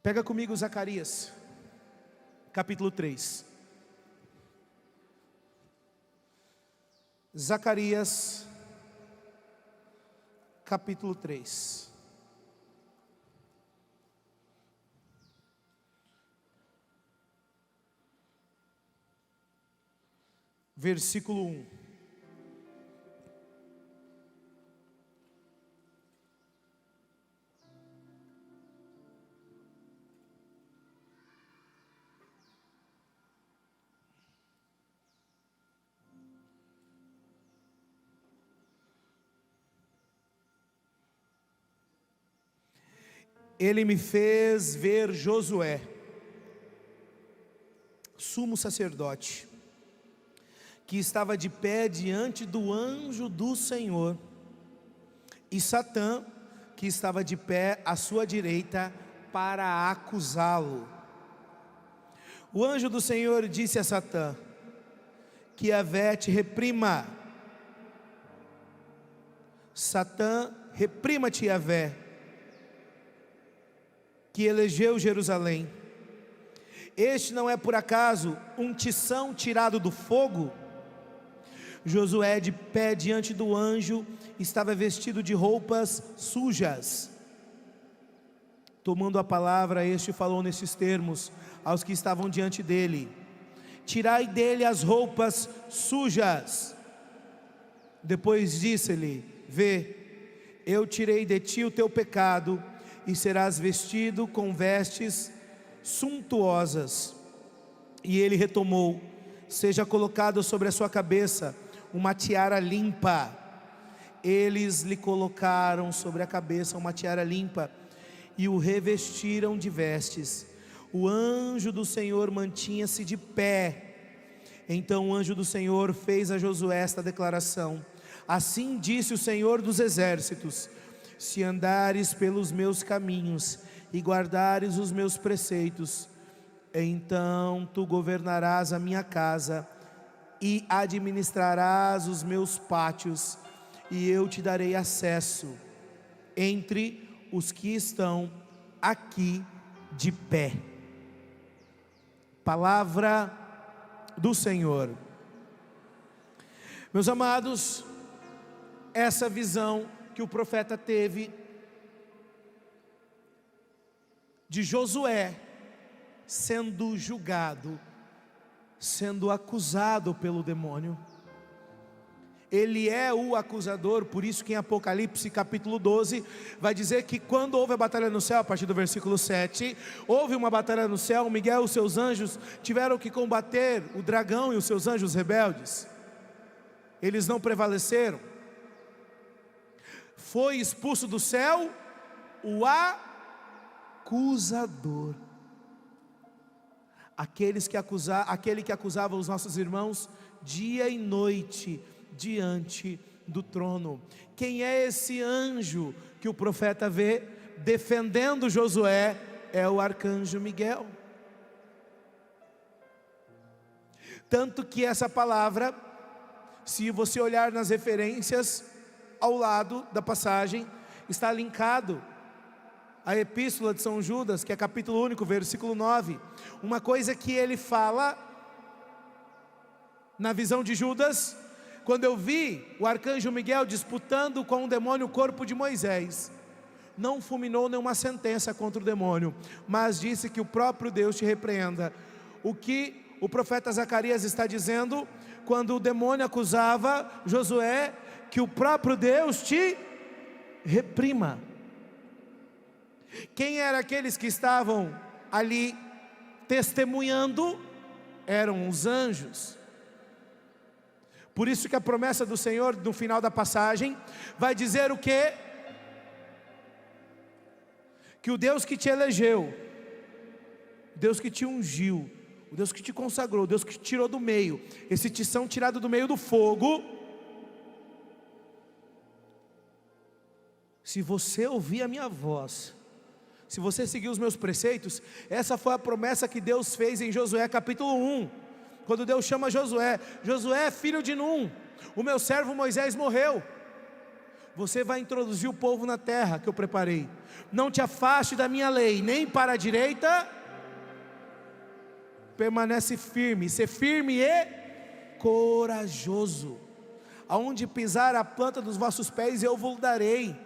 Pega comigo Zacarias, capítulo 3. Zacarias, capítulo 3. Versículo 1. Ele me fez ver Josué, sumo sacerdote, que estava de pé diante do anjo do Senhor, e Satã, que estava de pé à sua direita para acusá-lo. O anjo do Senhor disse a Satã: que Yahvé te reprima. Satã, reprima-te Yahvé, que elegeu Jerusalém. Este não é por acaso um tição tirado do fogo? Josué, de pé diante do anjo, estava vestido de roupas sujas. Tomando a palavra, este falou nesses termos aos que estavam diante dele: tirai dele as roupas sujas. Depois disse-lhe: vê, eu tirei de ti o teu pecado, e serás vestido com vestes suntuosas. E ele retomou: seja colocado sobre a sua cabeça uma tiara limpa. Eles lhe colocaram sobre a cabeça uma tiara limpa e o revestiram de vestes. O anjo do Senhor mantinha-se de pé. Então o anjo do Senhor fez a Josué esta declaração: assim disse o Senhor dos exércitos: se andares pelos meus caminhos e guardares os meus preceitos, então tu governarás a minha casa e administrarás os meus pátios, e eu te darei acesso entre os que estão aqui de pé. Palavra do Senhor. Meus amados, essa visão que o profeta teve de Josué sendo julgado, sendo acusado pelo demônio. Ele é o acusador, por isso que em Apocalipse capítulo 12 vai dizer que quando houve a batalha no céu, a partir do versículo 7, houve uma batalha no céu, Miguel e os seus anjos tiveram que combater o dragão e os seus anjos rebeldes. Eles não prevaleceram. Foi expulso do céu o acusador. Aquele que acusava os nossos irmãos dia e noite diante do trono. Quem é esse anjo que o profeta vê defendendo Josué? É o arcanjo Miguel. Tanto que essa palavra, se você olhar nas referências ao lado da passagem, está linkado a epístola de São Judas, que é capítulo único, versículo 9, uma coisa que ele fala na visão de Judas: quando eu vi o arcanjo Miguel disputando com o demônio o corpo de Moisés, não fulminou nenhuma sentença contra o demônio, mas disse que o próprio Deus te repreenda. O que o profeta Zacarias está dizendo quando o demônio acusava Josué? Que o próprio Deus te reprima. Quem eram aqueles que estavam ali testemunhando? Eram os anjos. Por isso que a promessa do Senhor no final da passagem vai dizer o quê? Que o Deus que te elegeu, o Deus que te ungiu, o Deus que te consagrou, o Deus que te tirou do meio, esse tição tirado do meio do fogo, se você ouvir a minha voz, se você seguir os meus preceitos, essa foi a promessa que Deus fez em Josué capítulo 1, quando Deus chama Josué: Josué, filho de Num, o meu servo Moisés morreu, você vai introduzir o povo na terra que eu preparei, não te afaste da minha lei, nem para a direita, permanece firme, ser firme e corajoso, aonde pisar a planta dos vossos pés eu vos darei.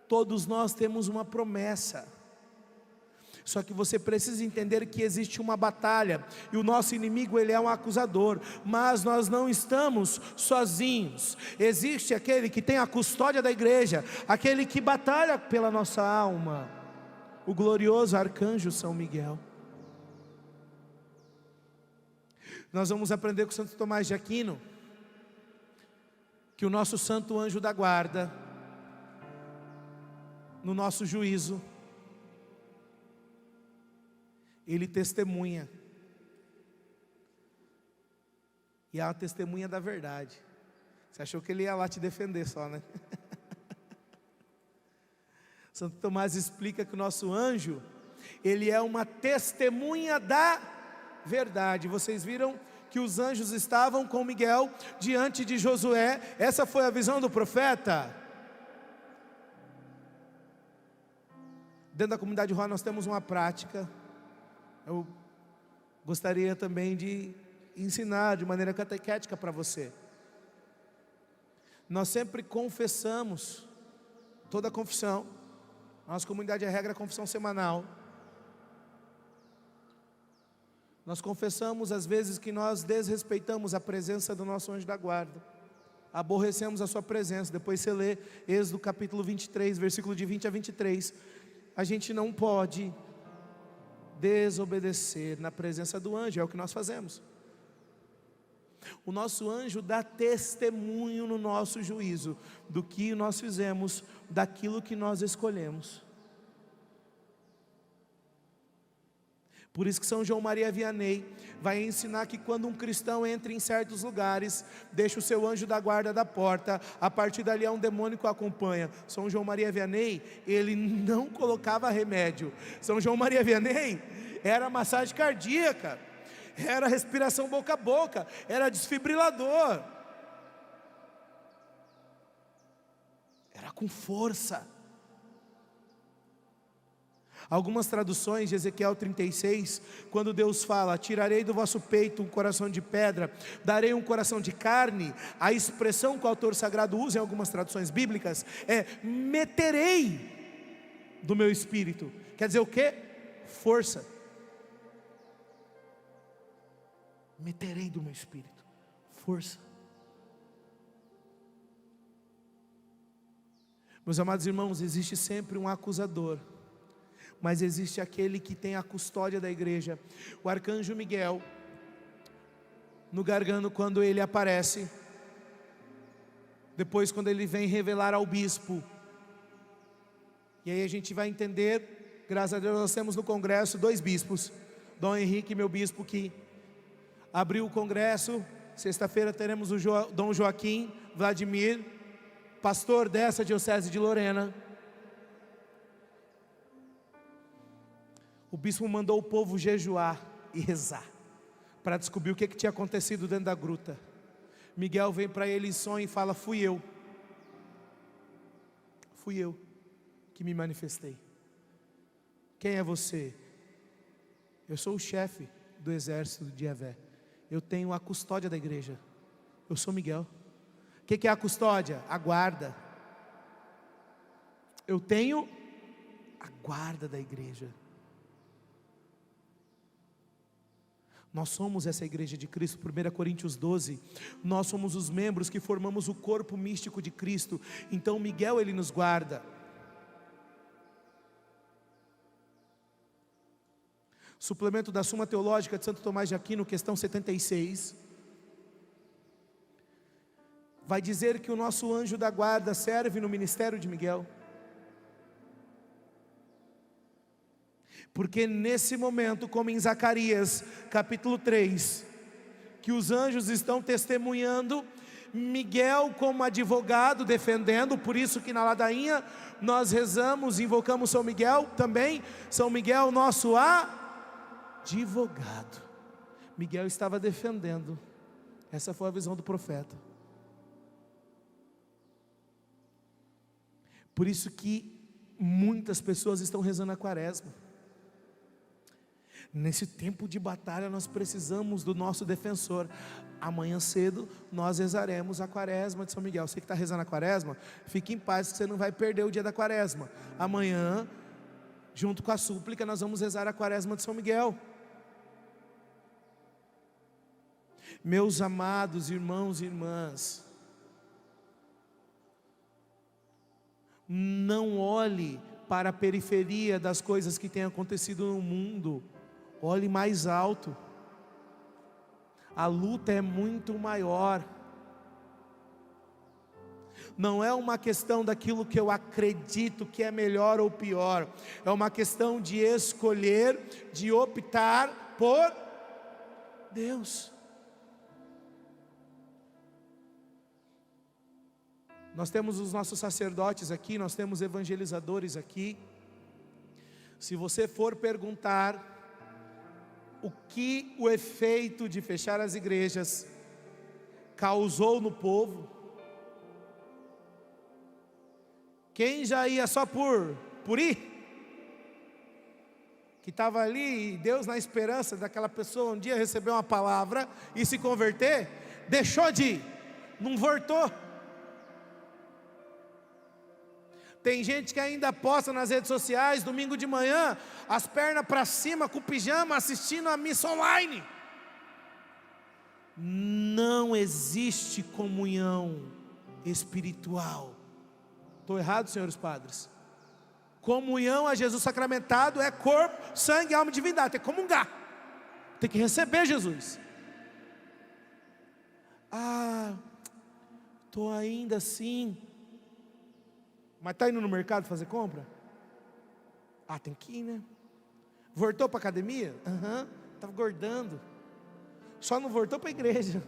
Todos nós temos uma promessa, só que você precisa entender que existe uma batalha, e o nosso inimigo, ele é um acusador, mas nós não estamos sozinhos. Existe aquele que tem a custódia da igreja, aquele que batalha pela nossa alma, o glorioso arcanjo São Miguel. Nós vamos aprender com Santo Tomás de Aquino, que o nosso santo anjo da guarda, no nosso juízo, ele testemunha, e é a testemunha da verdade. Você achou que ele ia lá te defender só, né? Santo Tomás explica que o nosso anjo, ele é uma testemunha da verdade. Vocês viram que os anjos estavam com Miguel diante de Josué. Essa foi a visão do profeta. Dentro da comunidade rural nós temos uma prática, eu gostaria também de ensinar de maneira catequética para você. Nós sempre confessamos, toda a confissão, nossa comunidade é regra a confissão semanal. Nós confessamos as vezes que nós desrespeitamos a presença do nosso anjo da guarda, aborrecemos a sua presença. Depois você lê Êxodo capítulo 23, versículo de 20 a 23. A gente não pode desobedecer na presença do anjo, é o que nós fazemos. O nosso anjo dá testemunho no nosso juízo, do que nós fizemos, daquilo que nós escolhemos. Por isso que São João Maria Vianney vai ensinar que quando um cristão entra em certos lugares, deixa o seu anjo da guarda da porta, a partir dali é um demônio que o acompanha. São João Maria Vianney, ele não colocava remédio. São João Maria Vianney era massagem cardíaca, era respiração boca a boca, era desfibrilador, era com força. Algumas traduções de Ezequiel 36, quando Deus fala: tirarei do vosso peito um coração de pedra, darei um coração de carne, a expressão que o autor sagrado usa em algumas traduções bíblicas é: meterei do meu espírito. Quer dizer o quê? Força. Meterei do meu espírito, força. Meus amados irmãos, existe sempre um acusador, mas existe aquele que tem a custódia da igreja. O arcanjo Miguel, no Gargano, quando ele aparece, depois quando ele vem revelar ao bispo, e aí a gente vai entender, graças a Deus nós temos no congresso 2 bispos, Dom Henrique, meu bispo, que abriu o congresso. Sexta-feira teremos o Dom Joaquim Vladimir, pastor dessa diocese de Lorena. O bispo mandou o povo jejuar e rezar, para descobrir o que tinha acontecido dentro da gruta. Miguel vem para ele em sonho e fala: fui eu. que me manifestei. Quem é você? Eu sou o chefe do exército de Yahvé. Eu tenho a custódia da igreja. Eu sou Miguel. O que é a custódia? A guarda. Eu tenho a guarda da igreja. Nós somos essa igreja de Cristo. 1 Coríntios 12. Nós somos os membros que formamos o corpo místico de Cristo. Então Miguel, ele nos guarda. Suplemento da Suma Teológica de Santo Tomás de Aquino, questão 76. Vai dizer que o nosso anjo da guarda serve no ministério de Miguel. Porque nesse momento, como em Zacarias capítulo 3, que os anjos estão testemunhando, Miguel como advogado defendendo, por isso que na ladainha nós rezamos, invocamos São Miguel também, São Miguel nosso advogado. Miguel estava defendendo, essa foi a visão do profeta. Por isso que muitas pessoas estão rezando a quaresma. Nesse tempo de batalha nós precisamos do nosso defensor. Amanhã cedo nós rezaremos a quaresma de São Miguel. Você que está rezando a quaresma, fique em paz que você não vai perder o dia da quaresma. Amanhã, junto com a súplica, nós vamos rezar a quaresma de São Miguel. Meus amados irmãos e irmãs, não olhe para a periferia das coisas que têm acontecido no mundo. Olhe mais alto. A luta é muito maior. Não é uma questão daquilo que eu acredito que é melhor ou pior. É uma questão de escolher, de optar por Deus. Nós temos os nossos sacerdotes aqui, nós temos evangelizadores aqui. Se você for perguntar o que o efeito de fechar as igrejas causou no povo, quem já ia só por ir, que estava ali, e Deus na esperança daquela pessoa um dia receber uma palavra e se converter, deixou de ir, não voltou. Tem gente que ainda posta nas redes sociais, domingo de manhã, as pernas para cima, com o pijama, assistindo a missa online. Não existe comunhão espiritual. Estou errado, senhores padres? Comunhão a Jesus sacramentado é corpo, sangue, alma e divindade. Tem que comungar, tem que receber Jesus. Estou ainda assim. Mas está indo no mercado fazer compra? Tem que ir, né? Voltou para a academia? Estava engordando. Só não voltou para a igreja.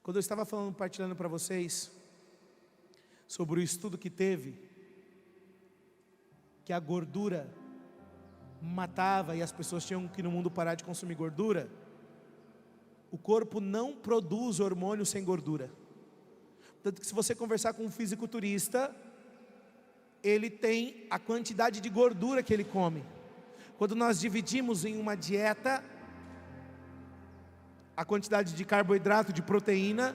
Quando eu estava falando, partilhando para vocês sobre o estudo que teve, que a gordura matava e as pessoas tinham que no mundo parar de consumir gordura, o corpo não produz hormônio sem gordura. Tanto que se você conversar com um fisiculturista, ele tem a quantidade de gordura que ele come. Quando nós dividimos em uma dieta a quantidade de carboidrato, de proteína,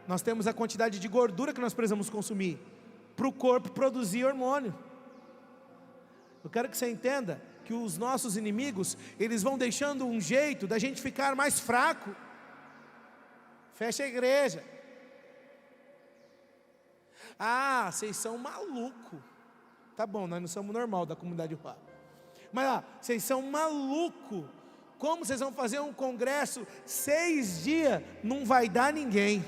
nós temos a quantidade de gordura que nós precisamos consumir para o corpo produzir hormônio. Eu quero que você entenda que os nossos inimigos, eles vão deixando um jeito da gente ficar mais fraco. Fecha a igreja. Vocês são malucos. Tá bom, nós não somos normal da comunidade rural. Mas vocês são malucos. Como vocês vão fazer um congresso 6 dias? Não vai dar ninguém.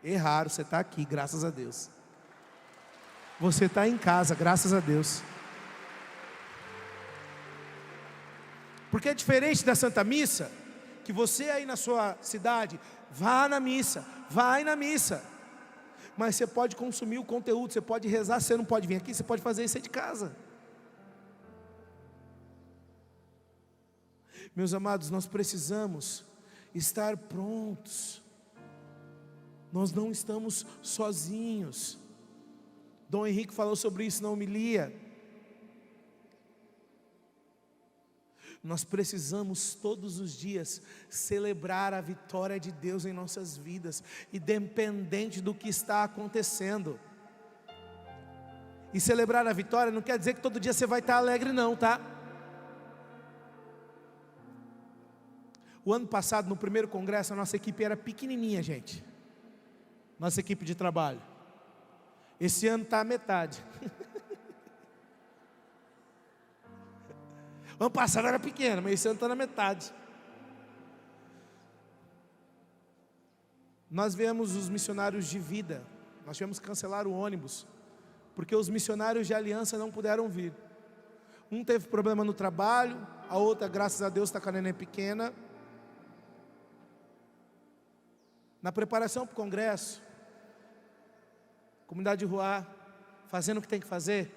Erraram, você está aqui, graças a Deus. Você está em casa, graças a Deus. Porque é diferente da Santa Missa, que você aí na sua cidade, vai na missa, mas você pode consumir o conteúdo, você pode rezar, você não pode vir aqui, você pode fazer isso aí de casa. Meus amados, nós precisamos estar prontos. Nós não estamos sozinhos. Dom Henrique falou sobre isso na homilia. Nós precisamos todos os dias celebrar a vitória de Deus em nossas vidas, independente do que está acontecendo. E celebrar a vitória não quer dizer que todo dia você vai estar alegre não, tá? O ano passado, no primeiro congresso, a nossa equipe era pequenininha, gente. Nossa equipe de trabalho. Esse ano está a metade. O ano passado era pequeno, mas esse ano está na metade. Nós vemos os missionários de vida. Nós tivemos que cancelar o ônibus, porque os missionários de aliança não puderam vir. Um teve problema no trabalho, a outra, graças a Deus, está com a neném pequena. Na preparação para o congresso, comunidade de rua, fazendo o que tem que fazer,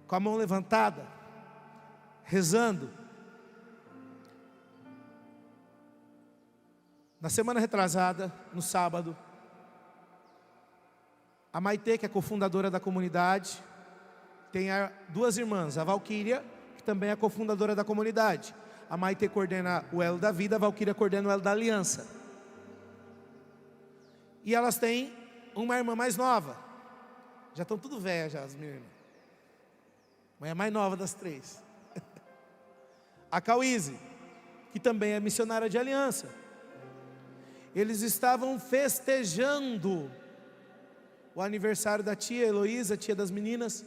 com a mão levantada, rezando. Na semana retrasada, no sábado, a Maitê, que é cofundadora da comunidade, tem duas irmãs, a Valquíria, que também é cofundadora da comunidade. A Maitê coordena o elo da vida, a Valquíria coordena o elo da aliança. E elas têm uma irmã mais nova. Já estão tudo velhas já, as meninas. Mas é a mais nova das três. A Cauíse, que também é missionária de aliança. Eles estavam festejando o aniversário da tia Heloísa, tia das meninas.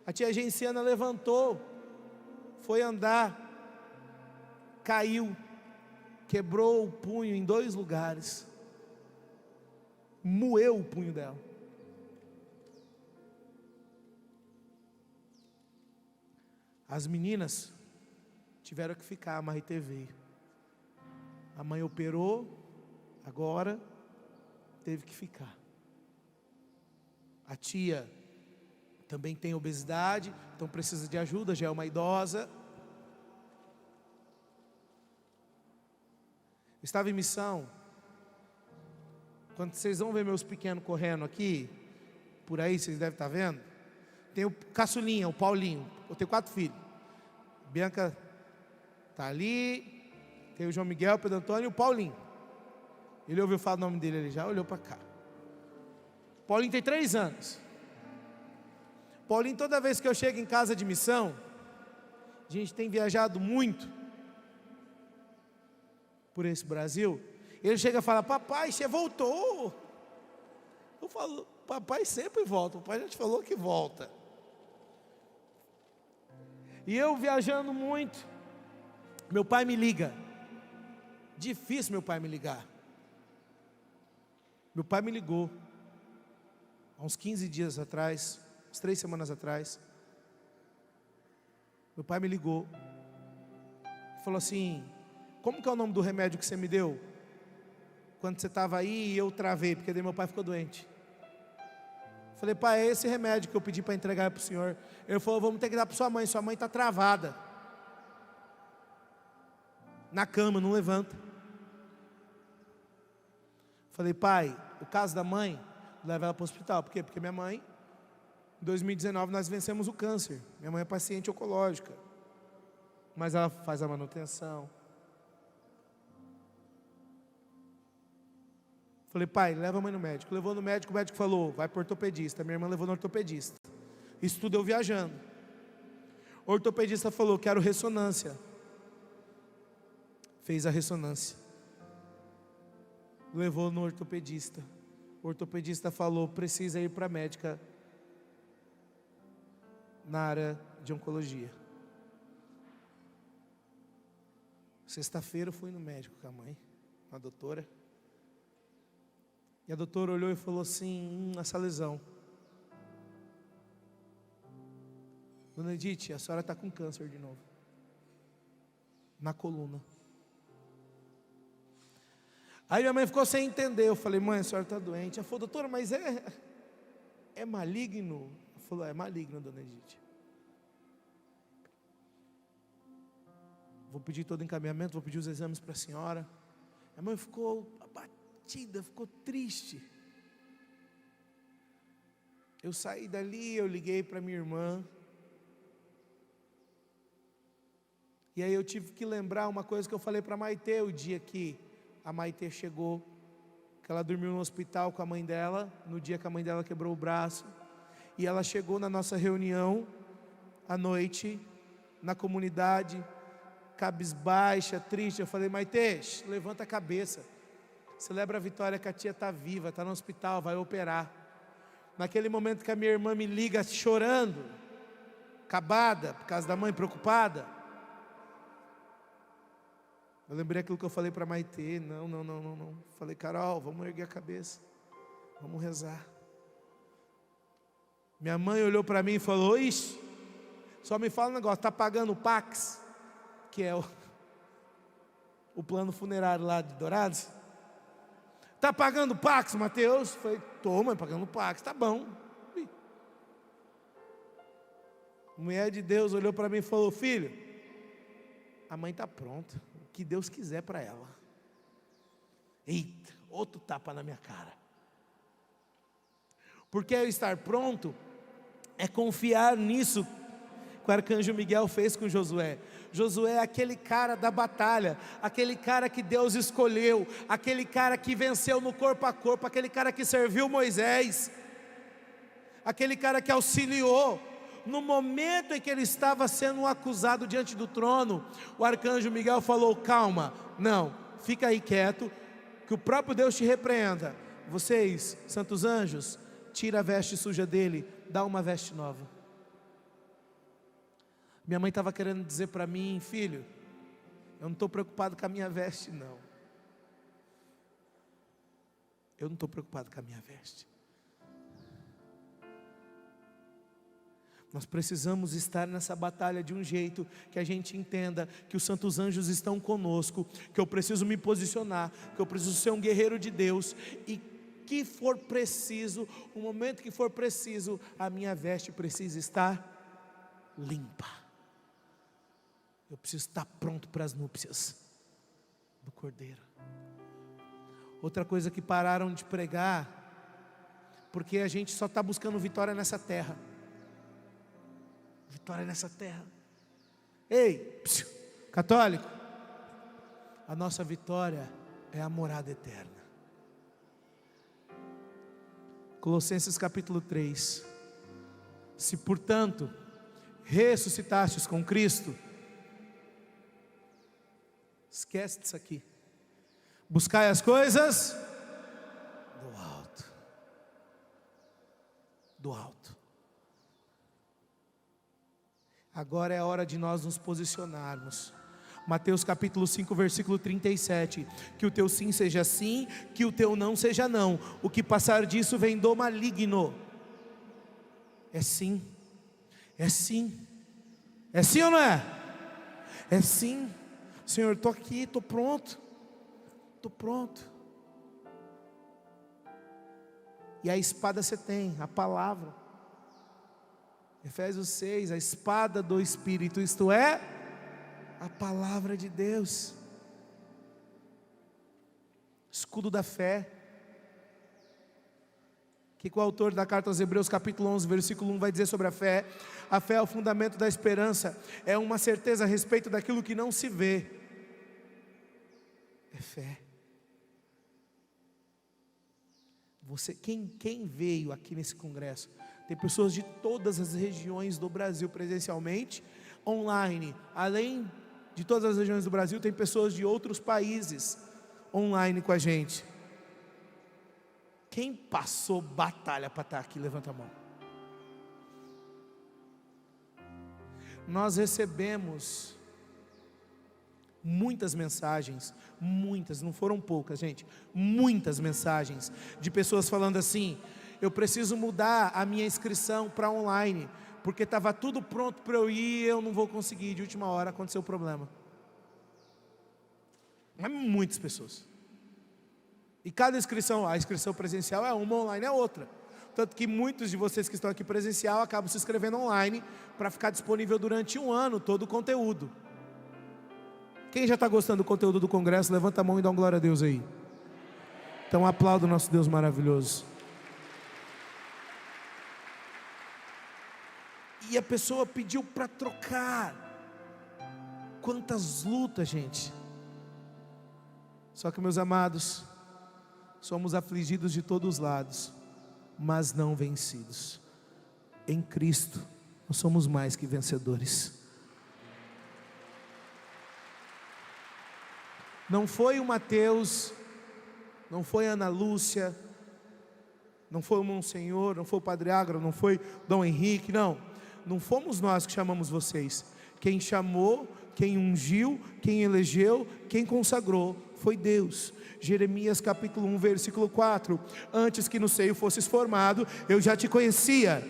A tia Genciana levantou, foi andar, caiu, quebrou o punho em 2 lugares, moeu o punho dela. As meninas tiveram que ficar, a Maitê veio. A mãe operou, agora teve que ficar. A tia também tem obesidade, então precisa de ajuda, já é uma idosa. Eu estava em missão. Quando vocês vão ver meus pequenos correndo aqui, por aí vocês devem estar vendo, tem o caçulinha, o Paulinho. Eu tenho 4 filhos. Bianca está ali, tem o João Miguel, o Pedro Antônio e o Paulinho. Ele ouviu falar o nome dele, ele já olhou para cá. Paulinho tem 3 anos. Paulinho, toda vez que eu chego em casa de missão, a gente tem viajado muito por esse Brasil, ele chega e fala: papai, você voltou. Eu falo: papai sempre volta, papai já te falou que volta. E eu viajando muito, meu pai me liga. Difícil meu pai me ligar. Meu pai me ligou há uns 15 dias atrás, uns 3 semanas atrás. Meu pai me ligou, falou assim: como que é o nome do remédio que você me deu quando você estava aí e eu travei, porque daí meu pai ficou doente? Falei: pai, é esse remédio que eu pedi para entregar para o senhor. Ele falou: vamos ter que dar para sua mãe está travada na cama, não levanta. Falei: pai, o caso da mãe, leva ela para o hospital. Por quê? Porque minha mãe, em 2019 nós vencemos o câncer. Minha mãe é paciente oncológica, mas ela faz a manutenção. Falei: pai, leva a mãe no médico. Levou no médico, o médico falou: vai para o ortopedista. Minha irmã levou no ortopedista. Isso tudo eu viajando. O ortopedista falou: quero ressonância. Fez a ressonância. Levou no ortopedista. O ortopedista falou: precisa ir para a médica na área de oncologia. Sexta-feira eu fui no médico com a mãe, com a doutora. E a doutora olhou e falou assim: essa lesão. Dona Edith, a senhora está com câncer de novo. Na coluna. Aí minha mãe ficou sem entender. Eu falei: mãe, a senhora está doente. Ela falou: doutora, mas é maligno? Ela falou: é maligno, dona Edith. Vou pedir todo o encaminhamento, vou pedir os exames para a senhora. Minha mãe ficou abatida, ficou triste. Eu saí dali, eu liguei para minha irmã. E aí eu tive que lembrar uma coisa que eu falei para a Maitê o dia que a Maitê chegou, que ela dormiu no hospital com a mãe dela, no dia que a mãe dela quebrou o braço. E ela chegou na nossa reunião, à noite, na comunidade, cabisbaixa, triste. Eu falei: Maitê, levanta a cabeça, celebra a vitória que a tia está viva, está no hospital, vai operar. Naquele momento que a minha irmã me liga chorando, acabada, por causa da mãe, preocupada, eu lembrei aquilo que eu falei para Maitê. Não. Falei: Carol, vamos erguer a cabeça, vamos rezar. Minha mãe olhou para mim e falou: ixi, só me fala um negócio, está pagando o Pax, que é o plano funerário lá de Dourados? Está pagando o Pax, Mateus? Falei: tô, mãe, pagando o Pax, tá bom. Mulher de Deus olhou para mim e falou: filho, a mãe está pronta, o que Deus quiser para ela. Eita, outro tapa na minha cara. Porque eu estar pronto é confiar nisso que o arcanjo Miguel fez com Josué. Josué é aquele cara da batalha, aquele cara que Deus escolheu, aquele cara que venceu no corpo a corpo, aquele cara que serviu Moisés, aquele cara que auxiliou. No momento em que ele estava sendo acusado diante do trono, o arcanjo Miguel falou: calma, não, fica aí quieto, que o próprio Deus te repreenda. Vocês, santos anjos, tira a veste suja dele, dá uma veste nova. Minha mãe estava querendo dizer para mim: filho, eu não estou preocupado com a minha veste, não. Eu não estou preocupado com a minha veste. Nós precisamos estar nessa batalha de um jeito que a gente entenda que os santos anjos estão conosco, que eu preciso me posicionar, que eu preciso ser um guerreiro de Deus, e que for preciso, o momento que for preciso, a minha veste precisa estar limpa. Eu preciso estar pronto para as núpcias do Cordeiro. Outra coisa que pararam de pregar, porque a gente só está buscando vitória nessa terra. Vitória nessa terra. Ei, católico, a nossa vitória é a morada eterna. Colossenses capítulo 3. Se portanto ressuscitastes com Cristo, esquece disso aqui, buscai as coisas do alto. Do alto. Agora é a hora de nós nos posicionarmos. Mateus capítulo 5, versículo 37. Que o teu sim seja sim, que o teu não seja não. O que passar disso vem do maligno. É sim. É sim. É sim ou não é? É sim. Senhor, estou aqui, estou pronto. Estou pronto. E a espada você tem, a palavra. Efésios 6, a espada do Espírito, isto é, a palavra de Deus. Escudo da fé. O que o autor da carta aos Hebreus capítulo 11, versículo 1 vai dizer sobre a fé? A fé é o fundamento da esperança, é uma certeza a respeito daquilo que não se vê. É fé. Você, quem veio aqui nesse congresso? Tem pessoas de todas as regiões do Brasil presencialmente, online. Além de todas as regiões do Brasil, tem pessoas de outros países online com a gente. Quem passou batalha para estar aqui? Levanta a mão. Nós recebemos muitas mensagens, muitas, não foram poucas, gente, muitas mensagens de pessoas falando assim: eu preciso mudar a minha inscrição para online, porque estava tudo pronto para eu ir, eu não vou conseguir, de última hora aconteceu o problema. Mas muitas pessoas. E cada inscrição, a inscrição presencial é uma, online é outra. Tanto que muitos de vocês que estão aqui presencial acabam se inscrevendo online para ficar disponível durante um ano todo o conteúdo. Quem já está gostando do conteúdo do congresso, levanta a mão e dá um glória a Deus aí. Então aplauda o nosso Deus maravilhoso. E a pessoa pediu para trocar. Quantas lutas, gente. Só que, meus amados, somos afligidos de todos os lados, mas não vencidos. Em Cristo nós somos mais que vencedores. Não foi o Mateus, não foi a Ana Lúcia, não foi o Monsenhor, não foi o Padre Agro, não foi Dom Henrique, não fomos nós que chamamos vocês. Quem chamou, quem ungiu, quem elegeu, quem consagrou foi Deus. Jeremias capítulo 1 versículo 4: antes que no seio fosses formado, eu já te conhecia.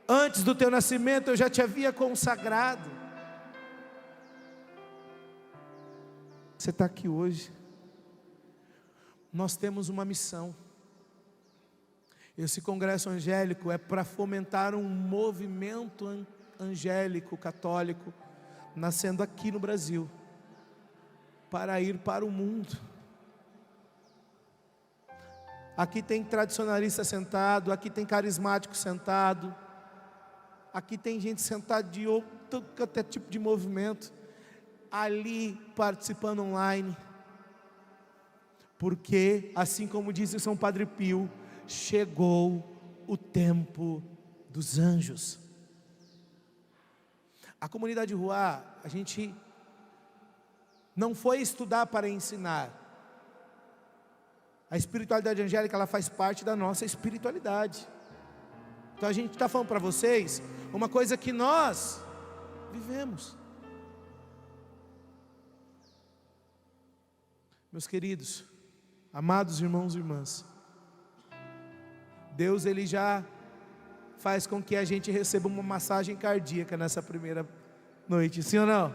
Antes do teu nascimento eu já te havia consagrado. Você está aqui hoje. Nós temos uma missão. Esse congresso angélico é para fomentar um movimento angélico católico nascendo aqui no Brasil, para ir para o mundo. Aqui tem tradicionalista sentado, aqui tem carismático sentado, aqui tem gente sentada de outro até tipo de movimento, ali participando online, porque assim como disse São Padre Pio, chegou o tempo dos anjos. A comunidade Ruá, a gente não foi estudar para ensinar. A espiritualidade angélica, ela faz parte da nossa espiritualidade. Então a gente está falando para vocês uma coisa que nós vivemos. Meus queridos, amados irmãos e irmãs, Deus, Ele já faz com que a gente receba uma massagem cardíaca nessa primeira noite, sim ou não?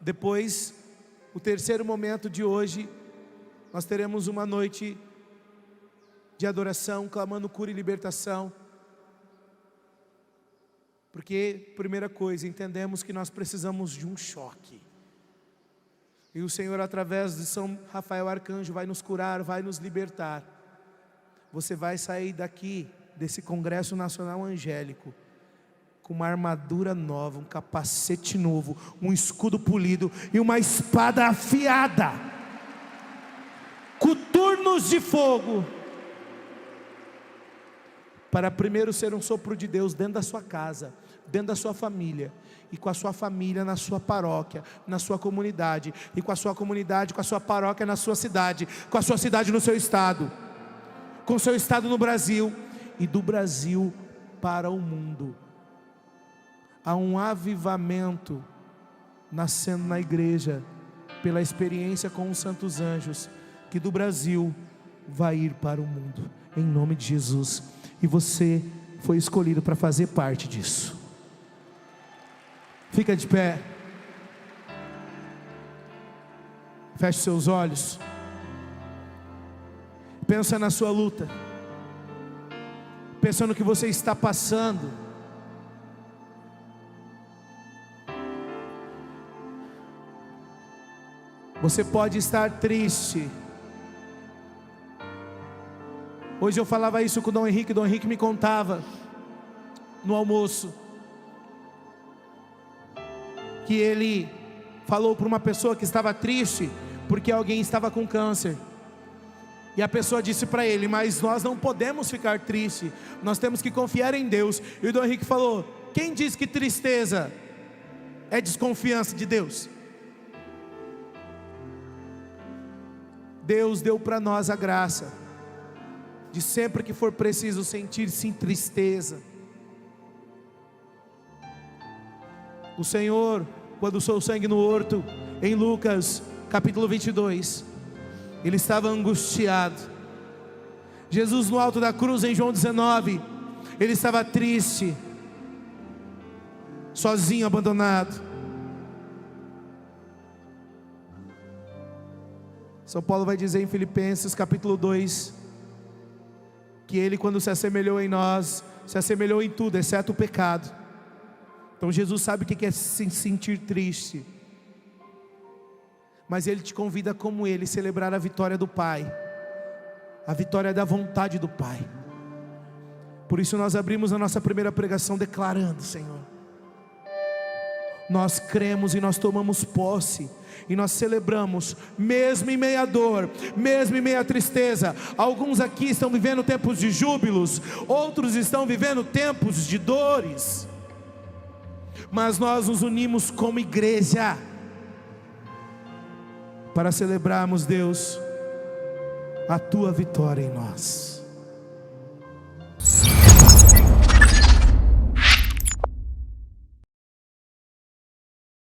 Depois, o terceiro momento de hoje, nós teremos uma noite de adoração, clamando cura e libertação. Porque, primeira coisa, entendemos que nós precisamos de um choque. E o Senhor, através de São Rafael Arcanjo, vai nos curar, vai nos libertar. Você vai sair daqui, desse Congresso Nacional Angélico, com uma armadura nova, um capacete novo, um escudo polido e uma espada afiada, coturnos de fogo, para primeiro ser um sopro de Deus dentro da sua casa, dentro da sua família, e com a sua família na sua paróquia, na sua comunidade, e com a sua comunidade, com a sua paróquia na sua cidade, com a sua cidade no seu estado, com o seu estado no Brasil, e do Brasil para o mundo. Há um avivamento nascendo na igreja, pela experiência com os santos anjos, que do Brasil vai ir para o mundo, em nome de Jesus. E você foi escolhido para fazer parte disso. Fica de pé, feche seus olhos, pensa na sua luta, pensa no que você está passando. Você pode estar triste. Hoje eu falava isso com o Dom Henrique me contava no almoço, que ele falou para uma pessoa que estava triste, porque alguém estava com câncer, e a pessoa disse para ele: mas nós não podemos ficar tristes, nós temos que confiar em Deus. E o Dom Henrique falou: quem diz que tristeza é desconfiança de Deus? Deus deu para nós a graça de sempre que for preciso sentir-se em tristeza. O Senhor, quando usou sangue no horto, em Lucas capítulo 22, Ele estava angustiado. Jesus no alto da cruz, em João 19, Ele estava triste, sozinho, abandonado. São Paulo vai dizer em Filipenses capítulo 2, que Ele, quando se assemelhou em nós, se assemelhou em tudo, exceto o pecado. Então Jesus sabe o que é se sentir triste. mas Ele te convida como Ele, celebrar a vitória do Pai, a vitória da vontade do Pai. Por isso nós abrimos a nossa primeira pregação declarando: Senhor, nós cremos e nós tomamos posse, e nós celebramos, mesmo em meia dor, mesmo em meia tristeza. Alguns aqui estão vivendo tempos de júbilos, outros estão vivendo tempos de dores, mas nós nos unimos como igreja, para celebrarmos, Deus, a Tua vitória em nós.